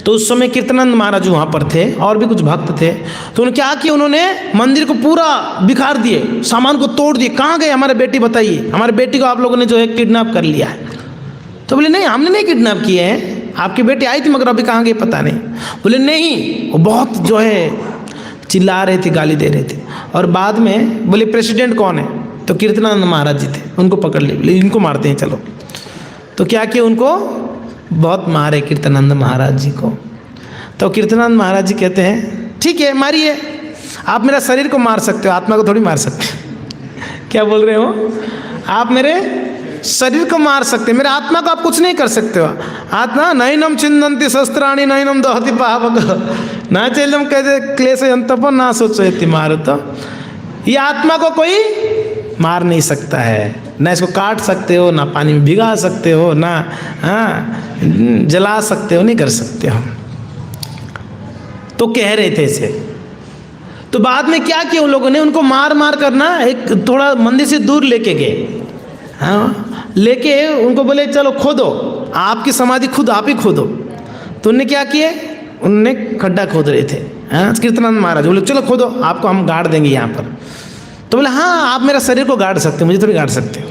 तो उस समय कीर्तनानंद महाराज वहाँ पर थे और भी कुछ भक्त थे। तो उन्होंने क्या किया, उन्होंने मंदिर को पूरा बिखार दिए, सामान को तोड़ दिए। कहाँ गए हमारे बेटी, बताइए, हमारे बेटी को आप लोगों ने जो है किडनैप कर लिया है। तो बोले नहीं हमने नहीं किडनैप किए हैं, आपकी बेटी आई थी मगर अभी कहाँ गई पता नहीं। बोले नहीं, वो बहुत जो है चिल्ला रहे थे, गाली दे रहे थे। और बाद में बोले प्रेसिडेंट कौन है, तो कीर्तनानंद महाराज जी थे, उनको पकड़ लिए, बोले इनको मारते हैं चलो। तो क्या किया, उनको बहुत मारे कीर्तनानंद महाराज जी को। तो कीर्तनानंद महाराज जी कहते हैं ठीक है मारिए, आप मेरा शरीर को मार सकते हो, आत्मा को थोड़ी मार सकते। क्या बोल रहे हो आप? मेरे शरीर को मार सकते, मेरे आत्मा को आप कुछ नहीं कर सकते हो। आत्मा नैनम चिंदंती शस्त्राणी नैनम दहति पावक ना चैलम कहते क्लेश अंतप ना सोचो मारुत। ये आत्मा को कोई मार नहीं सकता है, ना इसको काट सकते हो, ना पानी में भिगा सकते हो, ना जला सकते हो, नहीं कर सकते हो। तो कह रहे थे इसे, तो बाद में क्या किया उन लोगों ने, उनको मार मार करना एक थोड़ा मंदिर से दूर लेके गए। हाँ, लेके उनको बोले चलो खोदो, आपकी समाधि खुद आप ही खोदो। तो उनने क्या किए, उनने खड्डा खोद रहे थे। हाँ, कीर्तनानंद महाराज बोले चलो खोदो, आपको हम गाड़ देंगे यहाँ पर। तो बोले हाँ आप मेरा शरीर को गाड़ सकते हो, मुझे थोड़ी गाड़ सकते हो।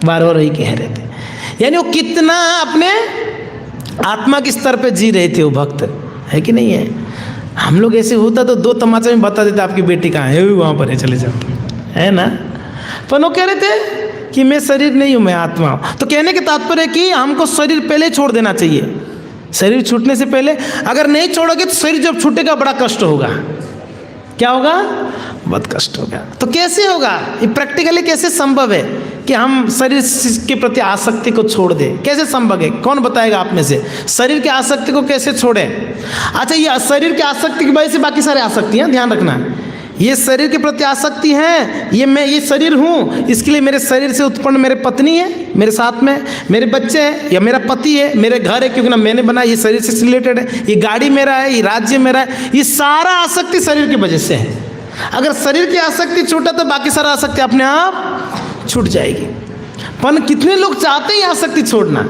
बार बार वही कह रहे थे। यानी वो कितना अपने आत्मा के स्तर पे जी रहे थे वो भक्त, है कि नहीं है। हम लोग ऐसे होता तो 2 तमाचा में बता देते आपकी बेटी कहाँ है, वहाँ पर है, चले जाओ, है ना। पर वो कह रहे थे कि मैं शरीर नहीं हूँ, मैं आत्मा हूँ। तो कहने के तात्पर्य कि हमको शरीर पहले छोड़ देना चाहिए। शरीर छूटने से पहले, अगर नहीं छोड़ोगे तो शरीर जब छूटेगा बड़ा कष्ट होगा। क्या होगा, बहुत कष्ट होगा। तो कैसे होगा ये, प्रैक्टिकली कैसे संभव है कि हम शरीर के प्रति आसक्ति को छोड़ दें, कैसे संभव है, कौन बताएगा आप में से, शरीर की आसक्ति को कैसे छोड़ें। अच्छा, ये शरीर की आसक्ति की वजह से बाकी सारे आसक्तियाँ, ध्यान रखना, ये शरीर के प्रति आसक्ति है, ये मैं ये शरीर हूँ, इसके लिए मेरे शरीर से उत्पन्न मेरे पत्नी है, मेरे साथ में मेरे बच्चे हैं, या मेरा पति है, मेरे घर है क्योंकि ना मैंने बनाया, ये शरीर से रिलेटेड है, ये गाड़ी मेरा है, ये राज्य मेरा है, ये सारा आसक्ति शरीर की वजह से है। अगर शरीर की आसक्ति छूटा तो बाकी सारा आसक्ति अपने आप छूट जाएगी। पर कितने लोग चाहते हैं आसक्ति छोड़ना?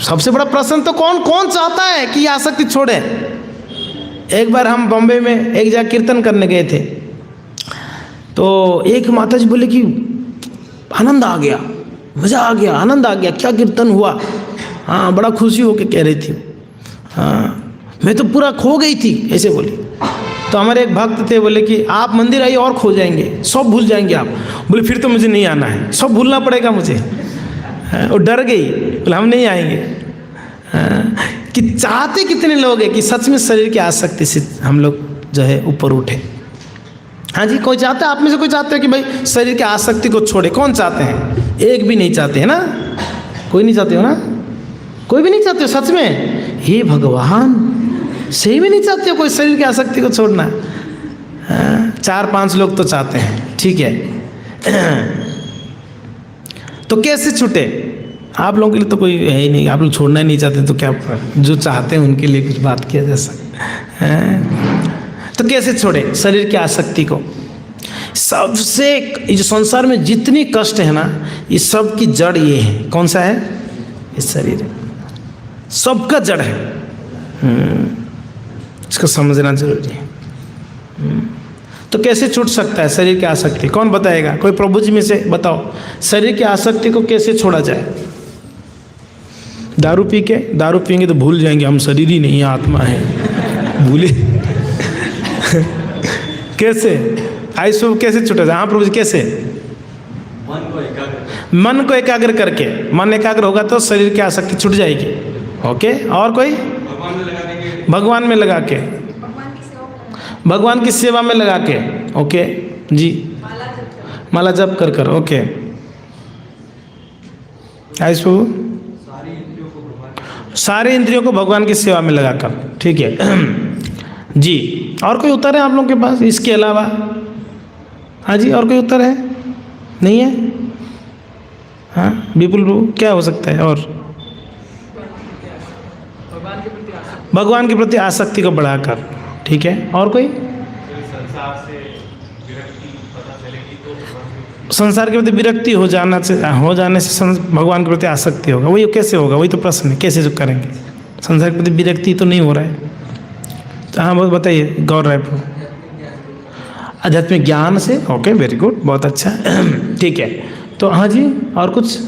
सबसे बड़ा प्रश्न तो कौन कौन चाहता है कि ये आसक्ति छोड़े। एक बार हम बॉम्बे में एक जगह कीर्तन करने गए थे, तो एक माता जी बोले कि आनंद आ गया, मज़ा आ गया, आनंद आ गया, क्या कीर्तन हुआ। हाँ, बड़ा खुशी होके कह रही थी। हाँ, मैं तो पूरा खो गई थी, ऐसे बोली। तो हमारे एक भक्त थे, बोले कि आप मंदिर आइए और खो जाएंगे, सब भूल जाएंगे आप। बोले फिर तो मुझे नहीं आना है, सब भूलना पड़ेगा मुझे। वो डर गई, बोले हम नहीं आएंगे। कि चाहते कितने लोग हैं कि सच में शरीर की आसक्ति से हम लोग जो है ऊपर उठे। हाँ जी, कोई चाहता है आप में से, कोई चाहते हैं कि भाई शरीर की आसक्ति को छोड़े? कौन चाहते हैं? एक भी नहीं चाहते है ना, कोई नहीं चाहते हो ना, कोई भी नहीं चाहते हो सच में। हे भगवान, सही में नहीं चाहते हो कोई शरीर की आसक्ति को छोड़ना? 4-5 लोग तो चाहते हैं, ठीक है। तो कैसे छूटे? आप लोगों के लिए तो कोई है ही नहीं, आप लोग छोड़ना ही नहीं चाहते, तो क्या जो चाहते हैं उनके लिए कुछ बात किया जा सकता है। तो कैसे छोड़े शरीर की आसक्ति को? सबसे ये जो संसार में जितनी कष्ट है ना, ये सब की जड़ ये है। कौन सा है? ये शरीर है, सबका जड़ है। इसको समझना जरूरी है। तो कैसे छूट सकता है शरीर की आसक्ति? कौन बताएगा? कोई प्रभु जी में से बताओ, शरीर की आसक्ति को कैसे छोड़ा जाए? दारू पी के, दारू पियेंगे तो भूल जाएंगे हम शरीर ही नहीं आत्मा है, भूले। कैसे आई सब कैसे छूटा जाए? हाँ प्रभु जी, कैसे? मन को एकाग्र करके, मन एकाग्र होगा तो शरीर की आसक्ति छूट जाएगी। ओके, और कोई? भगवान में लगा के, भगवान की सेवा में लगा के। ओके जी, माला जप कर कर। ओके, आयुष प्रभु, सारे इंद्रियों को भगवान की सेवा में लगाकर, ठीक है जी। और कोई उत्तर है आप लोगों के पास इसके अलावा? हाँ जी, और कोई उत्तर है? नहीं है? हाँ विपुल प्रभु, क्या हो सकता है? और भगवान के प्रति आसक्ति को बढ़ाकर, ठीक है। और कोई? संसार के प्रति विरक्ति हो जाने से भगवान के प्रति आसक्ति होगा। वही कैसे होगा? वही तो प्रश्न है, कैसे जो करेंगे? संसार के प्रति विरक्ति तो नहीं हो रहा है। तो हाँ बहुत बताइए, गौर रायपुर। आध्यात्मिक ज्ञान से, ओके वेरी गुड, बहुत अच्छा, ठीक है। तो हाँ जी, और कुछ?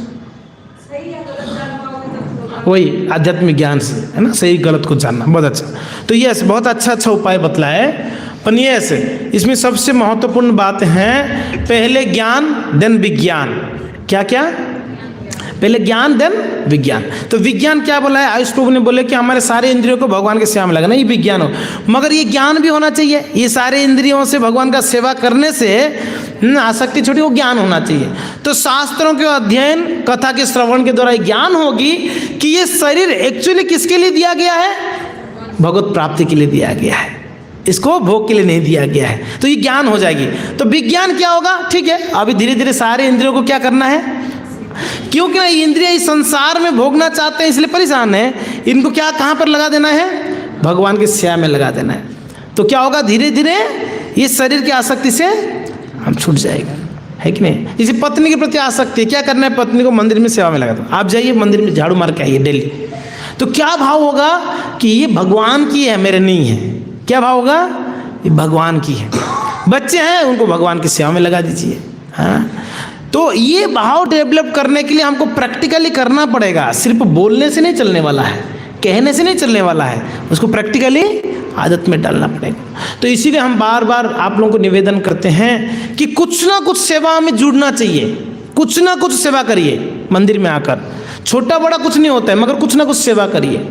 वही आध्यात्मिक ज्ञान से, है ना, सही गलत को जानना, बहुत अच्छा। तो यस, बहुत अच्छा उपाय बतलाया है। पर यस, इसमें सबसे महत्वपूर्ण बात है, पहले ज्ञान देन विज्ञान। क्या क्या? पहले ज्ञान देन विज्ञान। तो विज्ञान क्या बोला है, आयुष प्रभु ने बोले कि हमारे सारे इंद्रियों को भगवान के सेवा में लगाना, ये विज्ञान हो। मगर ये ज्ञान भी होना चाहिए, ये सारे इंद्रियों से भगवान का सेवा करने से आसक्ति छोटी, वो ज्ञान होना चाहिए। तो शास्त्रों के अध्ययन, कथा के श्रवण के द्वारा ज्ञान होगी कि ये शरीर एक्चुअली किसके लिए दिया गया है, भगवत प्राप्ति के लिए दिया गया है, इसको भोग के लिए नहीं दिया गया है। तो ये ज्ञान हो जाएगी। तो विज्ञान क्या होगा, ठीक है, अभी धीरे धीरे सारे इंद्रियों को क्या करना है, क्योंकि ना इंद्रिय इस संसार में भोगना चाहते हैं इसलिए परेशान है, इनको क्या कहाँ पर लगा देना है, भगवान की सेवा में लगा देना है। तो क्या होगा, धीरे धीरे ये शरीर की आसक्ति से हम छूट जाएगा, है कि नहीं। इसी पत्नी के प्रति आसक्ति, क्या करना है, पत्नी को मंदिर में सेवा में लगा दो। आप जाइए मंदिर में झाड़ू मार के आइए डेली, तो क्या भाव होगा कि ये भगवान की है, मेरे नहीं है। क्या भाव होगा, ये भगवान की है। बच्चे हैं उनको भगवान की सेवा में लगा दीजिए। हाँ, तो ये भाव डेवलप करने के लिए हमको प्रैक्टिकली करना पड़ेगा, सिर्फ बोलने से नहीं चलने वाला है, कहने से नहीं चलने वाला है, उसको प्रैक्टिकली आदत में डालना पड़ेगा। तो इसीलिए हम बार बार आप लोगों को निवेदन करते हैं कि कुछ ना कुछ सेवा में जुड़ना चाहिए, कुछ ना कुछ सेवा करिए मंदिर में आकर। छोटा बड़ा कुछ नहीं होता है, मगर कुछ ना कुछ सेवा करिए।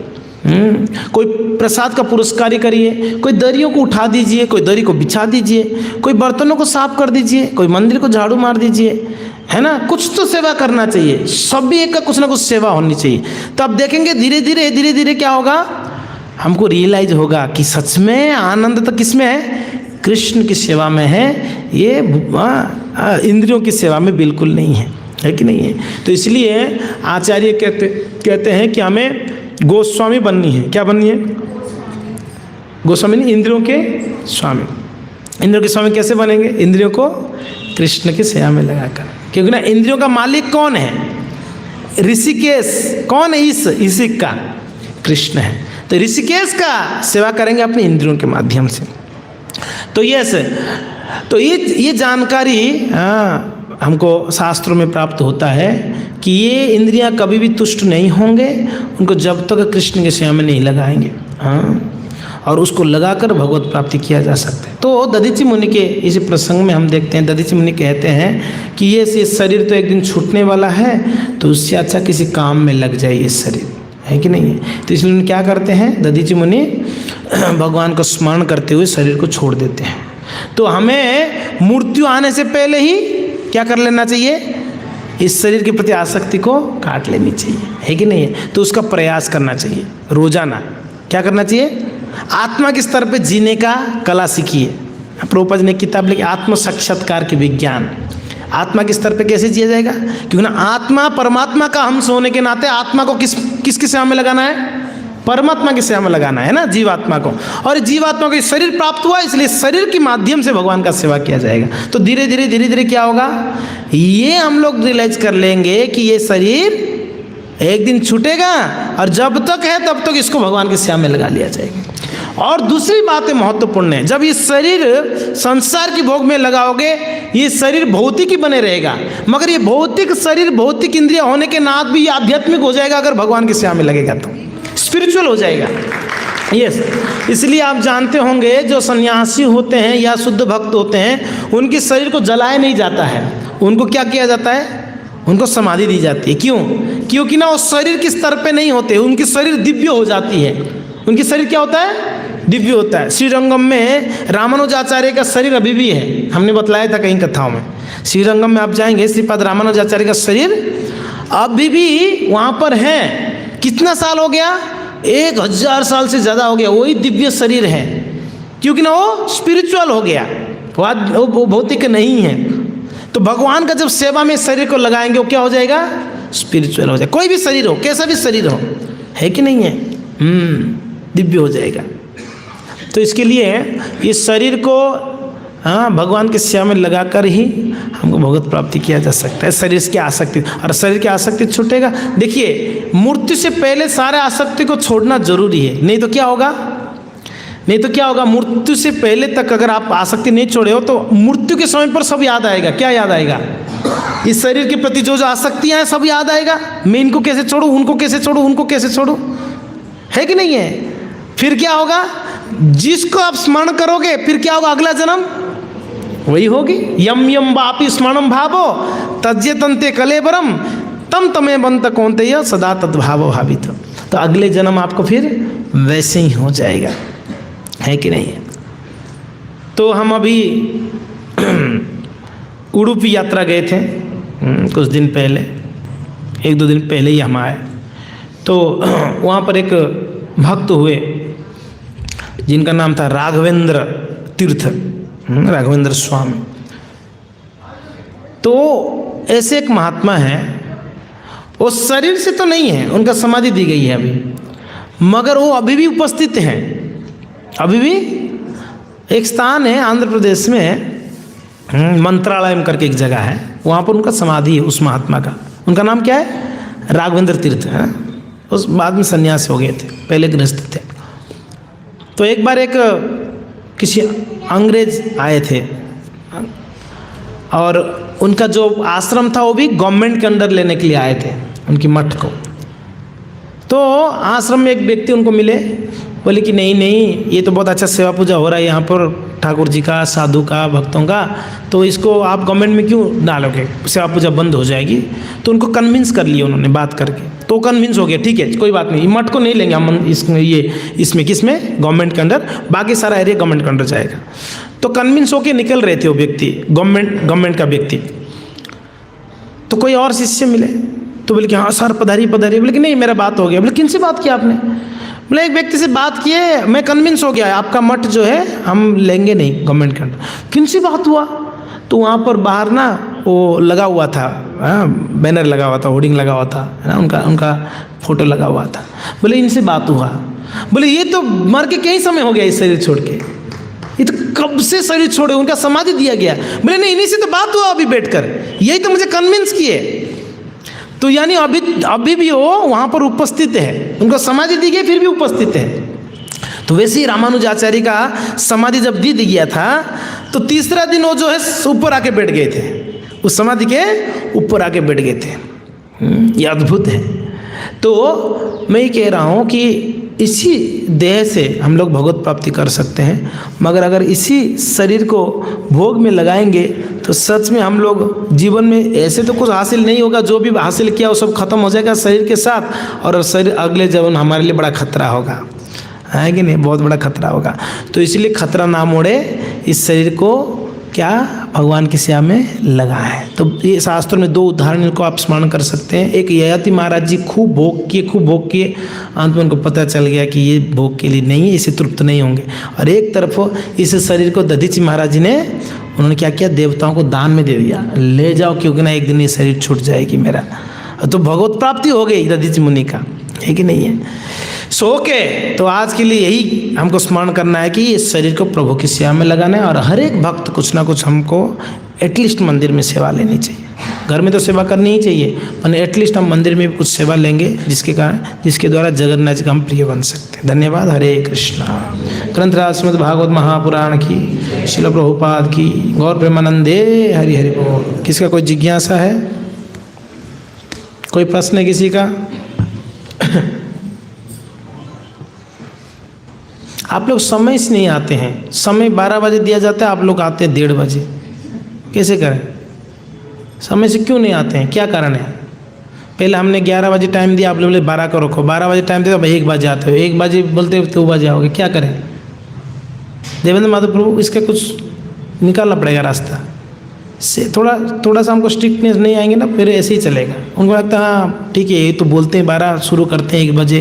कोई प्रसाद का पुरस्कार करिए, कोई दरियों को उठा दीजिए, कोई दरी को बिछा दीजिए, कोई बर्तनों को साफ कर दीजिए, कोई मंदिर को झाड़ू मार दीजिए, है ना। कुछ तो सेवा करना चाहिए, सभी एक का कुछ ना कुछ सेवा होनी चाहिए। तो अब देखेंगे धीरे धीरे क्या होगा, हमको रियलाइज होगा कि सच में आनंद तो किस में है, कृष्ण की सेवा में है, ये इंद्रियों की सेवा में बिल्कुल नहीं है कि नहीं है। तो इसलिए आचार्य कहते हैं कि हमें गोस्वामी बननी है। क्या बननी है, गोस्वामी नहीं, इंद्रियों के स्वामी। इंद्रियों के स्वामी कैसे बनेंगे, इंद्रियों को कृष्ण की सेवा में लगाकर। क्योंकि ना इंद्रियों का मालिक कौन है, ऋषिकेश। कौन है, इस का कृष्ण है। तो ऋषिकेश का सेवा करेंगे अपने इंद्रियों के माध्यम से। तो ये जानकारी हमको शास्त्रों में प्राप्त होता है कि ये इंद्रियां कभी भी तुष्ट नहीं होंगे उनको जब तक कृष्ण के सेवा में नहीं लगाएंगे। हाँ, और उसको लगाकर भगवत प्राप्ति किया जा सकता है। तो दधीचि मुनि के इस प्रसंग में हम देखते हैं, दधीचि मुनि कहते हैं कि ये शरीर तो एक दिन छूटने वाला है, तो उससे अच्छा किसी काम में लग जाए ये शरीर, है कि नहीं है। तो इसलिए क्या करते हैं, दधीचि मुनि भगवान को स्मरण करते हुए शरीर को छोड़ देते हैं। तो हमें मृत्यु आने से पहले ही क्या कर लेना चाहिए, इस शरीर के प्रति आसक्ति को काट लेनी चाहिए, है कि नहीं है। तो उसका प्रयास करना चाहिए रोजाना। क्या करना चाहिए, आत्मा के स्तर पे जीने का कला सीखिए। प्रभुपाद ने किताब लिखी आत्म साक्षात्कार की विज्ञान। आत्मा के स्तर पे कैसे जिया जाएगा, क्योंकि ना आत्मा परमात्मा का अंश होने के नाते आत्मा को किसकी सेवा में लगाना है, परमात्मा की सेवा में लगाना है ना, जीवात्मा को। और जीवात्मा को शरीर प्राप्त हुआ, इसलिए शरीर के माध्यम से भगवान का सेवा किया जाएगा। तो धीरे धीरे क्या होगा, ये हम लोग रियलाइज कर लेंगे कि ये शरीर एक दिन छूटेगा, और जब तक है तब तक इसको भगवान की सेवा में लगा लिया जाएगा। और दूसरी बात है महत्वपूर्ण है, जब ये शरीर संसार की भोग में लगाओगे, ये शरीर भौतिक ही बने रहेगा, मगर ये भौतिक शरीर, भौतिक इंद्रिय होने के नात भी आध्यात्मिक हो जाएगा अगर भगवान की सेवा में लगेगा, तो स्पिरिचुअल हो जाएगा। यस, इसलिए आप जानते होंगे जो सन्यासी होते हैं या शुद्ध भक्त होते हैं, उनके शरीर को जलाया नहीं जाता है, उनको क्या किया जाता है, उनको समाधि दी जाती है। क्यों, क्योंकि ना वो शरीर के स्तर पे नहीं होते, उनकी शरीर दिव्य हो जाती है। उनकी शरीर क्या होता है, दिव्य होता है। श्रीरंगम में रामानुजाचार्य का शरीर अभी भी है, हमने बतलाया था कई कथाओं में। श्रीरंगम में आप जाएंगे, श्रीपाद रामानुजाचार्य का शरीर अभी भी वहाँ पर है। कितना साल हो गया, 1000 साल से ज़्यादा हो गया, वही दिव्य शरीर है, क्योंकि ना वो स्पिरिचुअल हो गया, वो भौतिक नहीं है। तो भगवान का जब सेवा में शरीर को लगाएंगे, वो क्या हो जाएगा, स्पिरिचुअल हो जाएगा। कोई भी शरीर हो, कैसा भी शरीर हो, है कि नहीं है, दिव्य हो जाएगा। तो इसके लिए इस शरीर को भगवान की सेवा में लगाकर ही हमको भगवत प्राप्ति किया जा सकता है। शरीर की आसक्ति, और शरीर की आसक्ति छूटेगा। देखिए, मृत्यु से पहले सारे आसक्ति को छोड़ना जरूरी है, नहीं तो क्या होगा, मृत्यु से पहले तक अगर आप आसक्ति नहीं छोड़े हो, तो मृत्यु के समय पर सब याद आएगा। क्या याद आएगा, इस शरीर के प्रति जो आसक्तियाँ हैं सब याद आएगा। मैं इनको कैसे छोड़ूं, उनको कैसे छोड़ूं, उनको कैसे छोड़ूं, है कि नहीं है। फिर क्या होगा, जिसको आप स्मरण करोगे, फिर क्या होगा, अगला जन्म वही होगी। यम यम वापि स्मरणम भावो तज्यतन्ते कलेबरम तम तमें बंत कौन्तेय सदा तद्भाव भावित। तो अगले जन्म आपको फिर वैसे ही हो जाएगा, है कि नहीं है। तो हम अभी उडुपी यात्रा गए थे कुछ दिन पहले, 1-2 दिन पहले ही हम आए। तो वहाँ पर एक भक्त हुए जिनका नाम था राघवेंद्र तीर्थ, राघवेंद्र स्वामी। तो ऐसे एक महात्मा हैं, वो शरीर से तो नहीं है, उनका समाधि दी गई है अभी, मगर वो अभी भी उपस्थित हैं। अभी भी एक स्थान है आंध्र प्रदेश में, मंत्रालयम करके एक जगह है, वहाँ पर उनका समाधि है उस महात्मा का। उनका नाम क्या है? राघवेंद्र तीर्थ है। उस बाद में सन्यास हो गए थे, पहले गृहस्थ थे। तो एक बार एक किसी अंग्रेज आए थे और उनका जो आश्रम था वो भी गवर्नमेंट के अंडर लेने के लिए आए थे, उनकी मठ को। तो आश्रम में एक व्यक्ति उनको मिले, बोले कि नहीं नहीं, ये तो बहुत अच्छा सेवा पूजा हो रहा है यहाँ पर ठाकुर जी का, साधु का, भक्तों का, तो इसको आप गवर्नमेंट में क्यों डालोगे, सेवा पूजा बंद हो जाएगी। तो उनको कन्विंस कर लिया उन्होंने बात करके, तो कन्विंस हो गया, ठीक है कोई बात नहीं, मठ को नहीं लेंगे हम इसमें किसमें, गवर्नमेंट के अंडर, बाकी सारा एरिया गवर्नमेंट के अंडर जाएगा। तो कन्विंस होके निकल रहे थे वो व्यक्ति, गवर्नमेंट का व्यक्ति। तो कोई और शिष्य मिले, तो बोले कि हाँ सर पधारिए पधारिए। बोले कि नहीं मेरा बात हो गया। बोले किन से बात किया आपने? बोले एक व्यक्ति से बात किए, मैं कन्विंस हो गया आपका मठ जो है हम लेंगे नहीं गवर्नमेंट के अंडर। किन से बात हुआ? तो वहाँ पर बाहर ना वो लगा हुआ था, बैनर लगा हुआ था, होर्डिंग लगा हुआ था, है ना, उनका फोटो लगा हुआ था। बोले इनसे बात हुआ। बोले ये तो मर के कई समय हो गया इस शरीर छोड़ के, ये तो कब से शरीर छोड़े, उनका समाधि दिया गया। बोले नहीं इन्हीं से तो बात हुआ अभी बैठकर, यही तो मुझे कन्विंस किए। तो यानी अभी भी वो वहाँ पर उपस्थित है, उनको समाधि दी गई फिर भी उपस्थित है। तो वैसे ही रामानुजाचार्य का समाधि जब दी गया था तो तीसरा दिन वो जो है ऊपर आके बैठ गए थे, उस समाधि के ऊपर आके बैठ गए थे। ये अद्भुत है। तो मैं ये कह रहा हूँ कि इसी देह से हम लोग भगवत प्राप्ति कर सकते हैं, मगर अगर इसी शरीर को भोग में लगाएंगे तो सच में हम लोग जीवन में ऐसे तो कुछ हासिल नहीं होगा, जो भी हासिल किया वो सब खत्म हो जाएगा शरीर के साथ, और शरीर अगले जीवन हमारे लिए बड़ा खतरा होगा, है कि नहीं, बहुत बड़ा खतरा होगा। तो इसलिए खतरा ना मोड़े, इस शरीर को क्या भगवान की सेवा में लगाएं। तो ये शास्त्रों में 2 उदाहरण को आप स्मरण कर सकते हैं। एक ययाति महाराज जी खूब भोग किए, अंत में उनको पता चल गया कि ये भोग के लिए नहीं है, इसे तृप्त नहीं होंगे। और एक तरफ इस शरीर को दधीची महाराज जी ने, उन्होंने क्या किया, देवताओं को दान में दे दिया, ले जाओ क्योंकि ना एक दिन ये शरीर छूट जाएगी मेरा। तो भगवत प्राप्ति हो गई दधीची मुनि का, है कि नहीं है। ओके, तो आज के लिए यही हमको स्मरण करना है कि इस शरीर को प्रभु की सेवा में लगाना है, और हर एक भक्त कुछ ना कुछ हमको एटलीस्ट मंदिर में सेवा लेनी चाहिए। घर में तो सेवा करनी ही चाहिए, पर एटलीस्ट हम मंदिर में भी कुछ सेवा लेंगे जिसके द्वारा जगन्नाथ जी का हम प्रिय बन सकते हैं। धन्यवाद। हरे कृष्णा। ग्रंथराज श्रीमद् भागवत महापुराण की, श्रील प्रभुपाद की, गौर प्रेमानंदे हरि हरि बोल। किसका कोई जिज्ञासा है, कोई प्रश्न है किसी का? आप लोग समय से नहीं आते हैं, समय 12 बजे दिया जाता है, आप लोग आते हैं 1:30 बजे, कैसे करें? समय से क्यों नहीं आते हैं, क्या कारण है? पहले हमने 11 बजे टाइम दिया, आप लोग बोले 12 को रखो, 12 बजे टाइम दिया तो 1 बजे आते हो, 1 बजे बोलते हो 2 बजे आओगे, क्या करें? देवेंद्र माधव प्रभु, इसका कुछ निकालना पड़ेगा रास्ता से। थोड़ा सा हमको स्ट्रिक्टनेस नहीं आएंगे ना, फिर ऐसे ही चलेगा। उनको लगता है हाँ ठीक है, ये तो बोलते हैं 12 शुरू करते हैं 1 बजे,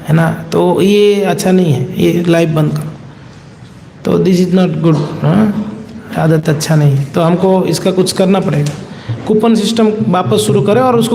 है ना, तो ये अच्छा नहीं है, ये लाइव बंद करो, तो दिस इज़ नॉट गुड। हाँ, आदत अच्छा नहीं है, तो हमको इसका कुछ करना पड़ेगा। कूपन सिस्टम वापस शुरू करें और उसको